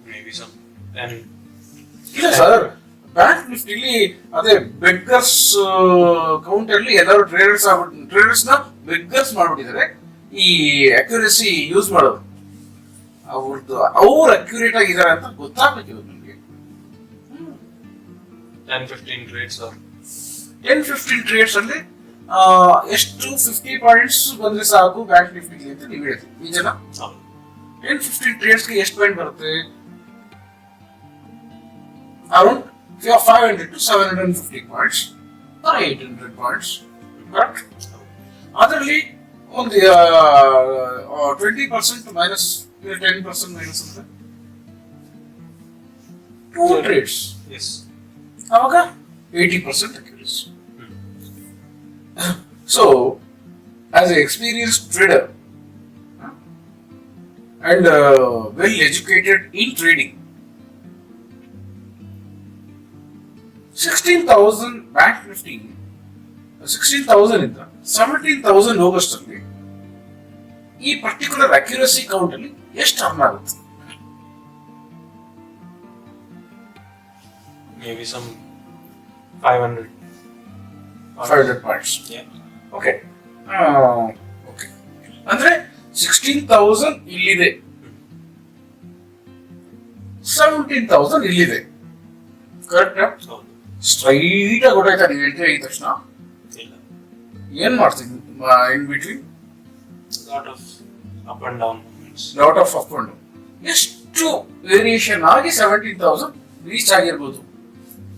Maybe some 10. ಇಲ್ಲ ಸರ್, ಬ್ಯಾಂಕ್ ನಿಫ್ಟಿಲಿ ಅದೇ ಬೆಗ್ಗರ್ಸ್ ಕೌಂಟ್ ಅಲ್ಲಿ ಎಲ್ಲರೂ ಟ್ರೇಡರ್ಸ್ ನ ಬೆಗ್ಗರ್ಸ್ ಮಾಡ್ಬಿಟ್ಟಿದ್ದಾರೆ ಈ ಅಕ್ಯುರಸಿ ಯೂಸ್ ಮಾಡೋದು. ಅವ್ರು ಅಕ್ಯುರೇಟ್ ಆಗಿದ್ದಾರೆ ಅಂತ ಗೊತ್ತಾಗ್ಬೇಕು ನಿಮ್ಗೆ. 10-15 trades or 10-15 ಟ್ರೇಡ್ಸ್ ಅಲ್ಲಿ ಎಷ್ಟು 50 ಪಾಯಿಂಟ್ಸ್ ಬಂದ್ರೆ ಸಾಕು ಬ್ಯಾಂಕ್ ನಿಫ್ಟಿಲಿ ಅಂತ ನೀವು ಹೇಳ್ತೀವಿ. ನಿಜನಾ? 10-15 ಟ್ರೇಡ್ಸ್ಗೆ ಎಷ್ಟು ಪಾಯಿಂಟ್ ಬರುತ್ತೆ? Around 500 to 750 points, 800 points. Correct? ಅದರಲ್ಲಿ ಒಂದು 20% ಮೈನಸ್ 10% ಮೈನಸ್ ಅಂದ್ರೆ 2 ಟ್ರೇಡ್ಸ್. yes. ಅವಾಗ 80% accuracy. So, as an experienced trader and well educated in trading, 16,000 Bank Nifty 16,000 ಇಂದ 17,000 ಹೋಗೋಷ್ಟರಲ್ಲಿ ಈ ಪರ್ಟಿಕ್ಯುಲರ್ ಅಕ್ಯುರಸಿ ಕೌಂಟ್ ಅಲ್ಲಿ ಎಷ್ಟು ಅರ್ನ್ ಆಗುತ್ತೆ? Maybe some 500. 500 points. Yeah. Okay, okay, ಅಂದ್ರೆ 16,000 ಇಲ್ಲಿದೆ, 17,000 ಇಲ್ಲಿದೆ. ಕರೆಕ್ಟ್? ಹೌದು. ಸ್ಟ್ರೈಟ್ ಆಗಿ ಹೊರಟಾಯ್ತಾ ನೀವು ಎಂಟ್ರಿ ಆಗಿದ ತಕ್ಷಣ? ಇಲ್ಲ. ಏನ್ ಮಾಡ್ತೀನಿ in between? Lot of up and down movements. Lot of up and down. ಎಷ್ಟು ವೇರಿಯೇಷನ್ ಆಗಿ 17,000 ರೀಚ್ ಆಗಿರ್ಬೋದು?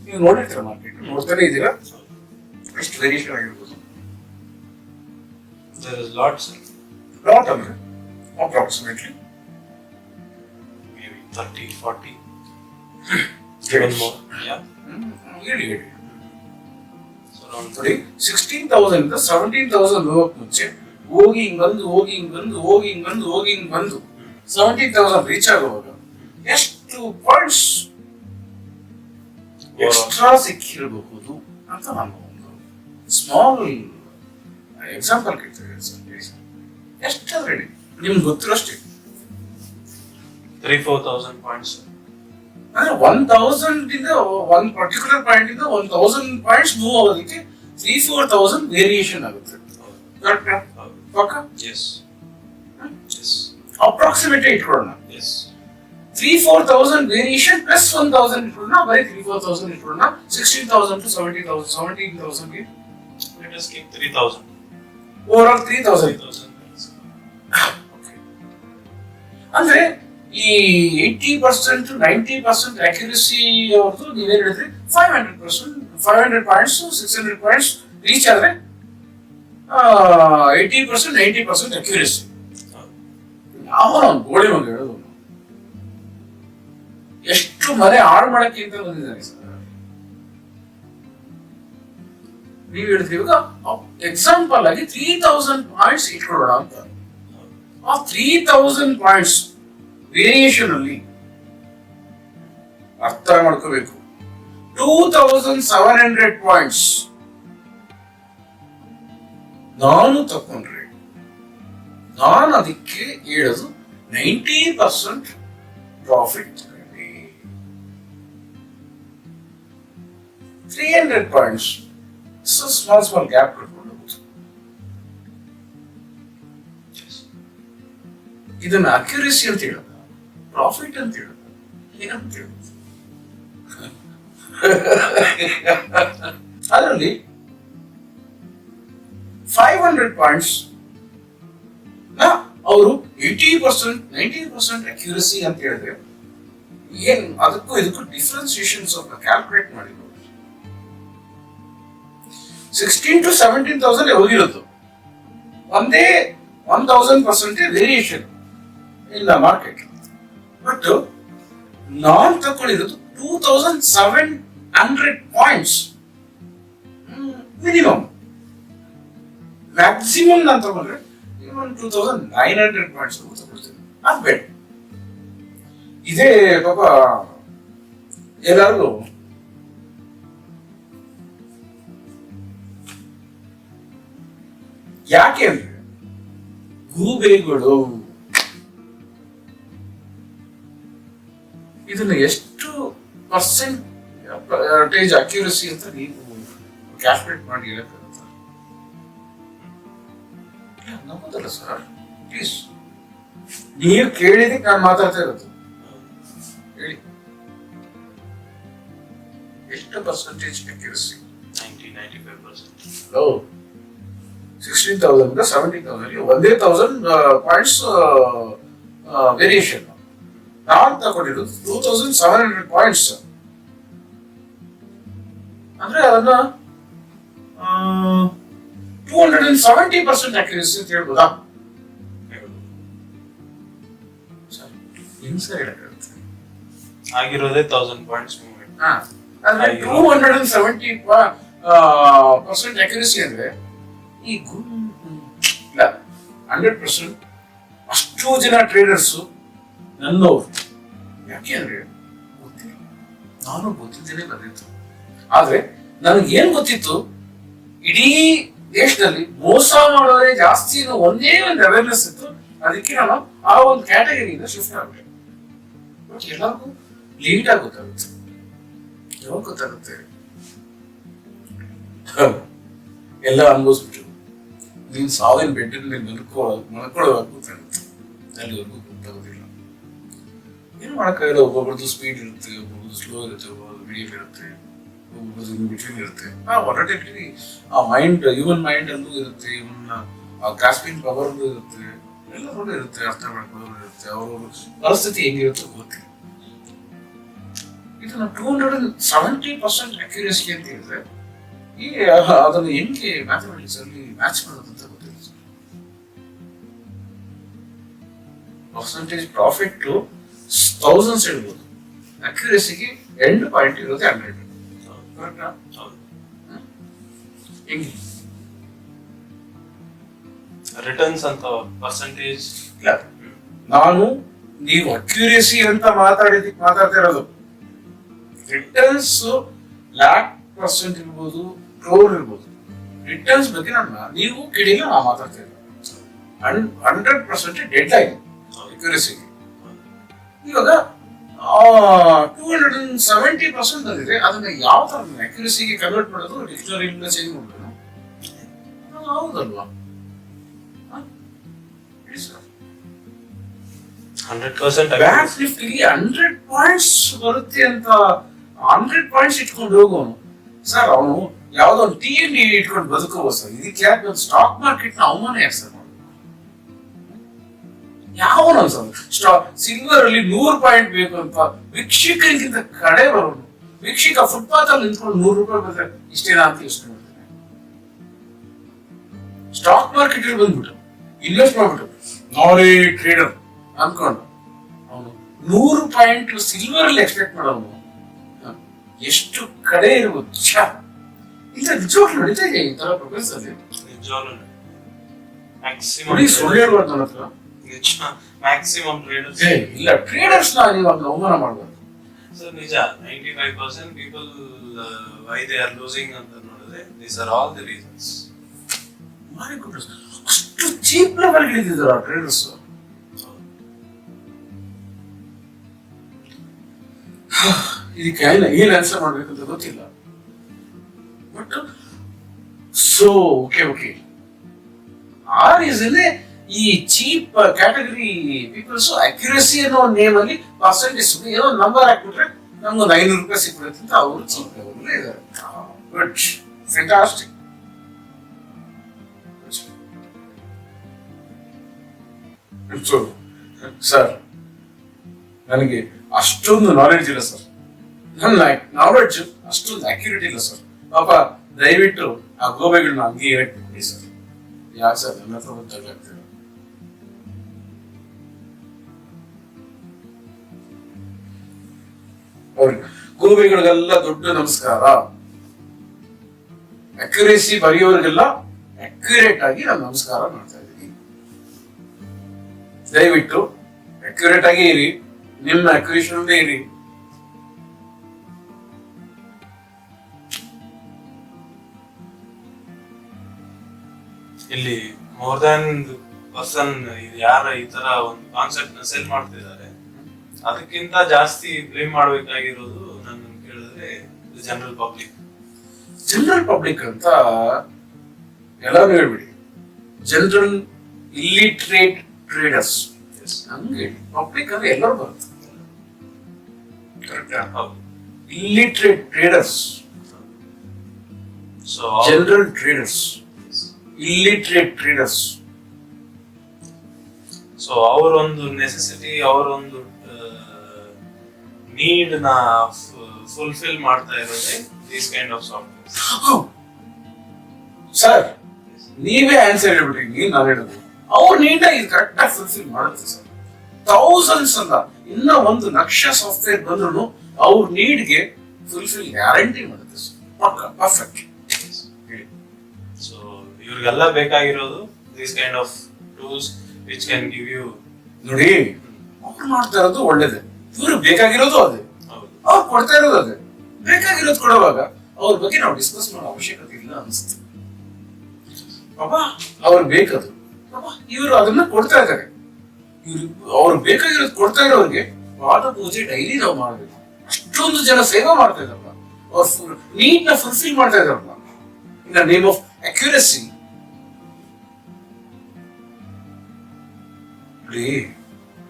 ನೀವು ನೋಡಿರ್ತೀರ, ಮಾರ್ಕೆಟ್ ನೋಡ್ತಾನೆ ಇದ್ದೀರಾ, ಎಷ್ಟು ವೇರಿಯೇಷನ್ ಆಗಿರ್ಬೋದು? There is lots. ಲಾಟ್ ಅಂದ್ರೆ approximately Maybe 30-40. Even more. Yeah. ಹೇಳಿ ಹೇಳಿ. So around ನೋಡಿ, 16,000 ಇಂದ 17,000 ಹೋಗಕ್ ಮುಂಚೆ ಹೋಗಿ ಹಿಂಗ್ ಬಂದು ಹೋಗಿ ಹಿಂಗ್ ಬಂದು ಹೋಗಿ ಹಿಂಗ್ ಬಂದು ಹೋಗಿ ಹಿಂಗ್ ಬಂದು 17,000 ರೀಚ್ ಆಗುವಾಗ ಎಷ್ಟು ಪಾಯಿಂಟ್ಸ್ ಎಕ್ಸ್ಟ್ರಾ ಸಿಕ್ಕಿರಬಹುದು ಅಂತ ನಾನು ಒಂದು ಸ್ಮಾಲ್ ಎಕ್ಸಾಂಪಲ್ ಕೇಳ್ತೇವೆ. ಎಷ್ಟಾದ್ರೆ ಹೇಳಿ, ನಿಮ್ಗೆ ಗೊತ್ತಿರೋಷ್ಟೇ. 3,000-4,000 points. ಅಂದ್ರೆ 1,000 ಇಂದ ಒಂದು ಪರ್ಟಿಕ್ಯುಲರ್ ಪಾಯಿಂಟ್ ಇಂದ 1,000 ಪಾಯಿಂಟ್ಸ್ ಮೂವ್ ಆಗೋದಕ್ಕೆ 3,000-4,000 ವೇರಿಯೇಷನ್ ಆಗುತ್ತೆ. ಪಕ್ಕ Yes. Yes. ಅಪ್ರಾಕ್ಸಿಮೇಟ್ ಇಟ್ಕೊಳ್ಳೋಣ. Yes. 3,000-4,000 ವೇರಿಯೇಷನ್ ಪ್ಲಸ್ 1,000 ಇಟ್ಕೊಳ್ಳೋಣ, ಬರೀ 3,000-4,000 ಇಟ್ಕೊಳ್ಳೋಣ. 16,000 to 17,000, 17,000 Let us keep 3,000. Over all 3,000. 3,000. ಅಂದ್ರೆ ಈ 80% 90% ಅಕ್ಯುರಸಿ ಅವ್ರದ್ದು ನೀವೇನ್ ಹೇಳಿದ್ರಿ, 500 ಪಾಯಿಂಟ್ಸ್ 600 ಪಾಯಿಂಟ್ಸ್ ರೀಚ್ ಆದ್ರೆ 80% 90% ಅಕ್ಯುರಸಿ. ಯಾವ ಗೋಡೆ ಮಗ ಹೇಳೋದು, ಎಷ್ಟು ಮನೆ ಹಾಳು ಮಾಡಕ್ಕೆ ಅಂತ ಬಂದಿದ್ದಾರೆ ಸರ್. ನೀವು ಹೇಳಿದ್ರಿ ಇವಾಗ ಎಕ್ಸಾಂಪಲ್ ಆಗಿ 3000 ಪಾಯಿಂಟ್ಸ್ ಇಟ್ಕೊಳ್ಳೋಣ ಅಂತ. ಆ 3000 ಪಾಯಿಂಟ್ಸ್ ವೇರಿಯೇಷನ್ ಅಲ್ಲಿ ಅರ್ಥ ಮಾಡ್ಕೋಬೇಕು. 2700 ಪಾಯಿಂಟ್ಸ್ ನಾನು ತಕೊಂಡ್ರೆ ನಾನು ಅದಕ್ಕೆ ಹೇಳೋದು 90% ಪ್ರಾಫಿಟ್. 300 ಪಾಯಿಂಟ್ಸ್ ಸ್ಮಾಲ್ ಗ್ಯಾಪ್ ಕಟ್ಕೊಂಡು ಹೋಗುದು. ಇದನ್ನ ಅಕ್ಯುರೇಸಿ ಅಂತ ಹೇಳೋದ, ಪ್ರಾಫಿಟ್ ಅಂತ ಹೇಳೋದ, ಏನಂತ ಹೇಳೋದು? ಅದರಲ್ಲಿ 500 ಪಾಯಿಂಟ್ಸ್ ಅವರು 80% 90% ಅಕ್ಯುರಸಿ ಅಂತ ಹೇಳಿದ್ರೆ ಏನ್ ಅದಕ್ಕೂ ಇದಕ್ಕೂ ಡಿಫ್ರೆನ್ಸಿಯೇಷನ್ ಸ್ವಲ್ಪ ಕ್ಯಾಲ್ಕುಲೇಟ್ ಮಾಡಿ ನೋಡಿ. 16,000 to 17,000 ಹೋಗಿರೋದು ಒಂದೇ 1,000% ವೇರಿಯೇಷನ್ ಇಲ್ಲ ಮಾರ್ಕೆಟ್. ಬಟ್ ನಾನ್ ತಕೊಂಡಿರೋದು 2,700 ಪಾಯಿಂಟ್ಸ್ ಮಿನಿಮಮ್. ಮ್ಯಾಕ್ಸಿಮಮ್ ನಾನು ತಗೊಂಡ್ರೆ 2,900 ಪಾಯಿಂಟ್ಸ್ ತಗೊಳ್ತೀನಿ. ಅದು ಬೇಡ. ಇದೇ ಪಾಪ ಎಲ್ಲರಿಗೂ ಯಾಕೆ ಅಂದ್ರೆ ಗೂಬೆಗಳು ಇದನ್ನ ಎಷ್ಟು ಪರ್ಸೆಂಟೇಜ್ ಅಕ್ಯುರಸಿ ಅಂತ ನೀವು ಕ್ಯಾಲ್ಕುಲೇಟ್ ಮಾಡಿ ಹೇಳಕ್ಕಾಗುತ್ತ? ನಂಬೋದಲ್ಲ ಸರ್, ಪ್ಲೀಸ್. ನೀವು ಕೇಳಿದಕ್ಕೆ ನಾನು ಮಾತಾಡ್ತಾ ಇರೋದು. ಹೇಳಿ, ಎಷ್ಟು ಪರ್ಸೆಂಟೇಜ್ ಅಕ್ಯುರಸಿ? 90-95%. 16,000 17,000 ಒಂದೇ 1,000 ಪಾಯಿಂಟ್ಸ್ ವೇರಿಯೇಷನ್. ನಾನು ತಗೊಂಡಿರೋದು 2,700 ಪಾಯಿಂಟ್ಸ್. ಅಂದ್ರೆ ಅದನ್ನ 270% ಅಕ್ಯುರಸಿ ಅಂತ ಹೇಳ್ಬೋದಾ? ಹೆಂಗ್ ಸರ್ ಹೇಳಕ್ಕಾಗುತ್ತೆ? ಆಗಿರೋದೇ 1,000 points movement. ಅಂದ್ರೆ 270% ಅಕ್ಯುರಸಿ ಅಂದ್ರೆ ಈ 100% ಅಷ್ಟು ಜನ ಟ್ರೇಡರ್ಸ್ ನನ್ನವರು. ಯಾಕೆ ಅಂದ್ರೆ ಗೊತ್ತಿಲ್ಲ, ನಾನು ಗೊತ್ತಿದ್ದೇನೆ ಬಂದಿತ್ತು. ಆದ್ರೆ ನನಗೆ ಏನ್ ಗೊತ್ತಿತ್ತು, ಇಡೀ ದೇಶದಲ್ಲಿ ಮೋಸ ಮಾಡೋದೇ ಜಾಸ್ತಿ ಒಂದೇ ಒಂದು ಅವೇರ್ನೆಸ್ ಇತ್ತು. ಅದಕ್ಕೆ ನಾನು ಆ ಒಂದು ಕ್ಯಾಟಗರಿಯಿಂದ ಶಿಫ್ಟ್ ಆಗ್ಬಿಟ್ಟೆ. ಬಟ್ ಎಲ್ಲರಿಗೂ ಲೇಟ್ ಆಗಿ ಗೊತ್ತಾಗುತ್ತೆ. ಯಾವಾಗ ಗೊತ್ತಾಗುತ್ತೆ? ಎಲ್ಲ ಅನ್ಭವಿಸ್ಬಿಟ್ರು. ನೀನ್ ಸಾವಿನ ಬೆಡ್ಡಿನಲ್ಲಿ ಮಲ್ಕೊಳ್ಳೋವಾಗ ಗೊತ್ತಾಗುತ್ತೆ. ಅಲ್ಲಿವರೆಗೂ ಗೊತ್ತಾಗೋದಿಲ್ಲ. ಏನು ಮಾಡಕ್ಕಾಗಲ್ಲ. ಒಬ್ಬೊಬ್ರದ್ದು ಸ್ಪೀಡ್ ಇರುತ್ತೆ, ಒಬ್ಬೊಬ್ರದ್ದು ಸ್ಲೋ ಇರುತ್ತೆ, ಒಬ್ಬೊಬ್ರದ್ದು ಮೀಡಿಯಂ ಇರುತ್ತೆ, ಒಬ್ಬೊಬ್ರದ್ದು ಇನ್ ಬಿಟ್ವೀನ್ ಇರುತ್ತೆ. ಆಲ್ರೆಡಿ ಆ ಮೈಂಡ್, ಹ್ಯೂಮನ್ ಮೈಂಡ್ ಅಲ್ಲೂ ಇರುತ್ತೆ, ಇವನ್ನ ಆ ಗ್ರಾಸ್ಪಿಂಗ್ ಪವರ್ ಇರುತ್ತೆ, ಎಲ್ಲರೂ ಇರುತ್ತೆ, ಅರ್ಥ ಮಾಡ್ಕೊಳ್ಳೋರು ಇರುತ್ತೆ, ಅವ್ರವ್ರ ಪರಿಸ್ಥಿತಿ ಹೆಂಗಿರುತ್ತೋ ಗೊತ್ತಿಲ್ಲ. ಇದನ್ನ 270% ಅಕ್ಯುರೇಸಿ ಅಂತ ಹೇಳಿದ್ರೆ ಈ ಅದನ್ನು ಹೆಂಗೆ ಮ್ಯಾಥಮೆಟಿಕ್ಸ್ ಅಲ್ಲಿ ಮ್ಯಾಚ್ ಮಾಡೋದು ಅಂತ ಗೊತ್ತಿಲ್ಲ. ಪರ್ಸೆಂಟೇಜ್ ಪ್ರಾಫಿಟ್ ಥೌಸಂಡ್ಸ್ ಹೇಳ್ಬೋದು, ಅಕ್ಯುರೇಸಿಗೆ ಎಂಡ್ ಪಾಯಿಂಟ್ ಇರೋದು 100. ಹೆಂಗೆ ರಿಟರ್ನ್ಸ್ ಅಂತ ಪರ್ಸೆಂಟೇಜ್ ಇಲ್ಲ. ನಾನು ನೀವು ಅಕ್ಯುರೇಸಿ ಅಂತ ಮಾತಾಡ್ತಾ ಇರೋದು. ರಿಟರ್ನ್ಸ್ %% ಇರ್ಬೋದು, ಕ್ರೋರ್ ಇರ್ಬೋದು. ರಿಟರ್ನ್ಸ್ ಬಗ್ಗೆ ನೀವು ಕೇಳಿಲ್ಲ, ನಾ ಮಾತಾಡ್ತಾ ಇರೋದು 100% ಡೆಡ್ ಲೈನ್ ಅಕ್ಯುರೇಸಿಗೆ. ಇವಾಗ 270% ಬಂದಿದೆ. ಅದನ್ನ ಯಾವ ತರ ಅಕ್ಯುರೇಸಿಗೆ ಕನ್ವರ್ಟ್ ಮಾಡೋದು? ಡಿಕ್ಷನರಿಯಿಂದ ಚೇಂಜ್ ಮಾಡೋದು ಹೌದಲ್ವಾ? 100% ಬ್ಯಾಂಕ್ ನಿಫ್ಟಿಗೆ 100 ಪಾಯಿಂಟ್ಸ್ ಬರುತ್ತೆ ಅಂತ 100 ಪಾಯಿಂಟ್ಸ್ ಇಟ್ಕೊಂಡು ಹೋಗೋನು ಸರ್. ಅವನು ಯಾವ್ದೋ ಒಂದು TND ಇಟ್ಕೊಂಡು ಬದುಕೋವ ಸರ್. ಇದಕ್ಕೆ ಯಾಕೆ ಒಂದು ಸ್ಟಾಕ್ ಮಾರ್ಕೆಟ್ ನ ಅವಮಾನ ಯಾಕೆ ಸರ್? ಯಾವನ ಸರ್ ಸಿಲ್ವರ್ ಅಲ್ಲಿ 100 ಪಾಯಿಂಟ್ ಬೇಕು ಅಂತ ವೀಕ್ಷಕರಿಗಿಂತ ಕಡೆ ಬರೋನು. ವೀಕ್ಷಕ ಫುಟ್ಪಾತ್ ಅಲ್ಲಿ ನಿಂತ್ಕೊಂಡು ₹100 ಬಂದ್ರೆ ಇಷ್ಟೇನಾ ಅಂತ ಯೋಚನೆ ಮಾಡ್ತಾನೆ. ಸ್ಟಾಕ್ ಮಾರ್ಕೆಟ್ ಅಲ್ಲಿ ಬಂದ್ಬಿಟ್ಟು ಇನ್ವೆಸ್ಟ್ ಮಾಡ್ಬಿಟ್ಟು ನಾನೇ ಟ್ರೇಡರ್ ಅನ್ಕೊಂಡು ಅವನು 100 ಪಾಯಿಂಟ್ ಸಿಲ್ವರ್ ಅಲ್ಲಿ ಎಕ್ಸ್ಪೆಕ್ಟ್ ಮಾಡೋನು ಎಷ್ಟು ಕಡೆ ಇರ್ಬೋದು. ಇಲ್ಲ ನಿಜವಾಗ್ಲೂ ನಡೀತಾ ಇದೆ ಈ ತರ ಪ್ರಪಂಚದಲ್ಲಿ. ನಿಜವಾಗ್ಲೂ ನೋಡಿ ಸುಳ್ಳು ಹೇಳ್ಬಾರ್ದು ನನ್ನ ಹತ್ರ. ಮ್ಯಾಕ್ಸಿಮಮ್ ಟ್ರೇಡರ್ಸ್ ಇಲ್ಲ ಟ್ರೇಡರ್ಸ್ ನೀವು ಅದನ್ನ ಅವಮಾನ ಮಾಡಬಾರ್ದು ಸರ್. ನಿಜ 95% people Y they are losing ಅಂತ ನೋಡಿದ್ರೆ these are all the reasons. ಅಷ್ಟು ಚೀಪ್ ಲೆವೆಲ್ ಇಳಿದಿದ್ದಾರೆ ಟ್ರೇಡರ್ಸ್. ಇದಕ್ಕೆ ಏನ್ ಆನ್ಸರ್ ಮಾಡ್ಬೇಕಂತ ಗೊತ್ತಿಲ್ಲ. ಬಟ್ ಸೊ ಓಕೆ ಆ ರೀಸನ್ ಈ ಚೀಪ್ ಕ್ಯಾಟಗರಿ ಪೀಪಲ್ಸ್ ಅಕ್ಯುರಸಿ ಅನ್ನೋ ನೇಮ್ ಅಲ್ಲಿ ಪರ್ಸೆಂಟೇಜ್ ಏನೋ ನಂಬರ್ ಹಾಕ್ಬಿಟ್ರೆ ನಮ್ಗೊಂದು 500 ರೂಪಾಯಿ ಸಿಕ್ಬಿಡುತ್ತೆ ಅಂತ ಅವರು ಚೀಪ್ ಲೆವೆಲ್ ಇದ್ದಾರೆ. But fantastic. ಸರ್ ನನಗೆ ಅಷ್ಟೊಂದು ನಾಲೆಡ್ಜ್ ಇಲ್ಲ ಸರ್. ನನ್ನ ನಾಲೆಡ್ಜ್ ಅಷ್ಟೊಂದು ಅಕ್ಯುರೇಟ್ ಇಲ್ಲ ಸರ್. ಪಾಪ ದಯವಿಟ್ಟು ಆ ಗೋಬೆಗಳನ್ನ ಹಂಗೆ ಇರಕ್ಕೆ ಕೊಡಿ ಸರ್. ಯಾಕೆ ಸರ್ ನನ್ನ ಹತ್ರ ಗೊತ್ತಾಗ್ತದೆ. ಅವ್ರಿಗೆ ಗೋಬೆಗಳಿಗೆಲ್ಲ ದೊಡ್ಡ ನಮಸ್ಕಾರ. ಅಕ್ಯುರೇಸಿ ಬರೆಯೋರಿಗೆಲ್ಲ ಅಕ್ಯುರೇಟ್ ಆಗಿ ನಾನು ನಮಸ್ಕಾರ ಮಾಡ್ತಾ ಇದ್ದೀನಿ. ದಯವಿಟ್ಟು ಅಕ್ಯುರೇಟ್ ಆಗಿ ಇರಿ, ನಿಮ್ಮ ಅಕ್ಯುರೇಷನ್ ಅಲ್ಲೇ ಇರಿ. ಇಲ್ಲಿ ಮೋರ್ ದನ್ ಪರ್ಸನ್ ಯಾರ ಈ ತರ ಒಂದು ಕಾನ್ಸೆಪ್ಟ್ ನ ಸೆಲ್ ಮಾಡ್ತಿದ್ದಾರೆ, ಅದಕ್ಕಿಂತ ಜಾಸ್ತಿ ಬ್ಲೇಮ್ ಮಾಡ್ಬೇಕಾಗಿರೋದು ನನ್ನ ಕೇಳಿದ್ರೆ ಜನರಲ್ ಪಬ್ಲಿಕ್. ಜನರಲ್ ಪಬ್ಲಿಕ್ ಅಂತ ಎಲ್ಲಾರು ಹೇಳ್ಬಿಡಿ. ಜನರಲ್ ಇಲ್ಲಿಟ್ರೇಟ್ ಟ್ರೇಡರ್ಸ್ ಹಂಗೆ ಪಬ್ಲಿಕ್ ಅಂದ್ರೆ ಎಲ್ಲರೂ ಬರುತ್ತೆ. Illiterate traders, general traders, illiterate traders. So ಅವರೊಂದು ನೆಸೆಸಿಟಿ, ಅವರೊಂದು ನೀಡ್ ನ ಫುಲ್ಫಿಲ್ ಮಾಡ್ತಾ ಇರೋದೇ these kind of software. Sir ನೀವೇ ಆನ್ಸರ್ ಹೇಳ್ಬಿಟ್ರಿ. ನೀನ್ ನಾನು ಹೇಳೋದು ಅವ್ರ ನೀಡ್ ಇದು ಕರೆಕ್ಟ್ ಆಗಿ ಫುಲ್ಫಿಲ್ ಮಾಡುತ್ತೆ ಸರ್. ಥೌಸಂಡ್ಸ್ ಅಲ್ಲ, ಇನ್ನ 1,00,000 ಸಾಫ್ಟ್ವೇರ್ ಬಂದ್ರು ಅವ್ರ ನೀಡ್ಗೆ ಫುಲ್ಫಿಲ್ ಗ್ಯಾರಂಟಿ ಮಾಡುತ್ತೆ ಸರ್. ಪರ್ಫೆಕ್ಟ್. ಸೊ ಇವ್ರಿಗೆಲ್ಲ ಬೇಕಾಗಿರೋದು these kind of tools which can give you. ನೋಡಿ ಅವ್ರು ಮಾಡ್ತಾ ಇರೋದು ಒಳ್ಳೇದೇ, ಇವ್ರಿಗೆ ಬೇಕಾಗಿರೋದು ಅದೇ, ಅವ್ರು ಕೊಡ್ತಾ ಇರೋದು ಅದೇ. ಬೇಕಾಗಿರೋದು ಕೊಡುವಾಗ ಅವ್ರ ಬಗ್ಗೆ ನಾವು ಡಿಸ್ಕಸ್ ಮಾಡೋ ಅವಶ್ಯಕತೆ ಇಲ್ಲ ಅನ್ಸುತ್ತೆ. ಪಾಪಾ ಅವ್ರಿಗೆ ಬೇಕದು, ಪಾಪಾ ಇವರು ಅದನ್ನ ಕೊಡ್ತಾ ಇದ್ದಾರೆ. ಇವ್ರು ಅವ್ರಿಗೆ ಬೇಕಾಗಿರೋದು ಕೊಡ್ತಾ ಇರೋರಿಗೆ ಪಾದ ಪೂಜೆ ಡೈಲಿ ನಾವು ಮಾಡ್ಬೇಕು. ಅಷ್ಟೊಂದು ಜನ ಸೇವೆ ಮಾಡ್ತಾ ಇದಾರಲ್ಲ, ಅವ್ರ ನೀಡ್ ನ ಫುಲ್ಫಿಲ್ ಮಾಡ್ತಾ ಇದಾರಲ್ಲ in the name of accuracy.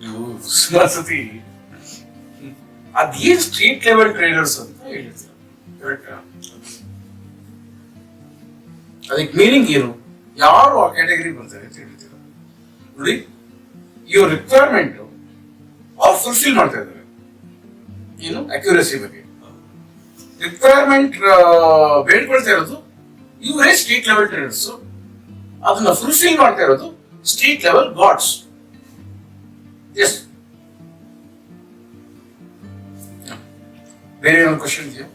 ನೀವು ಸುಮಾರು ಸತಿ ಅದೇನ್ ಸ್ಟ್ರೀಟ್ ಲೆವೆಲ್ ಟ್ರೇಡರ್ಸ್ ಅಂತ ಹೇಳಿದ್ರು. ಅದಕ್ಕೆ ಮೀನಿಂಗ್ ಏನು, ಯಾರು ಆ ಕ್ಯಾಟಗರಿ ಬರ್ತಾರೆ ಅಂತ ಹೇಳ್ತೀರ. ನೋಡಿ ಇವ್ರ ರಿಕ್ವೈರ್ಮೆಂಟ್ ಅವ್ರು ಫುಲ್ಫಿಲ್ ಮಾಡ್ತಾ ಇದ್ದಾರೆ. ಏನು ಅಕ್ಯುರಸಿ ಬಗ್ಗೆ ರಿಕ್ವೈರ್ಮೆಂಟ್ ಬೇಡ್ಕೊಳ್ತಾ ಇರೋದು ಇವರೇ ಸ್ಟ್ರೀಟ್ ಲೆವೆಲ್ ಟ್ರೇಡರ್ಸ್. ಅದನ್ನ ಫುಲ್ಫಿಲ್ ಮಾಡ್ತಾ ಇರೋದು ಸ್ಟ್ರೀಟ್ ಲೆವೆಲ್ ಗಾಡ್ಸ್. ಎಸ್ ಬೇರೆ ಏನೋ ಕ್ವಶನ್ ಇದೆಯಾ?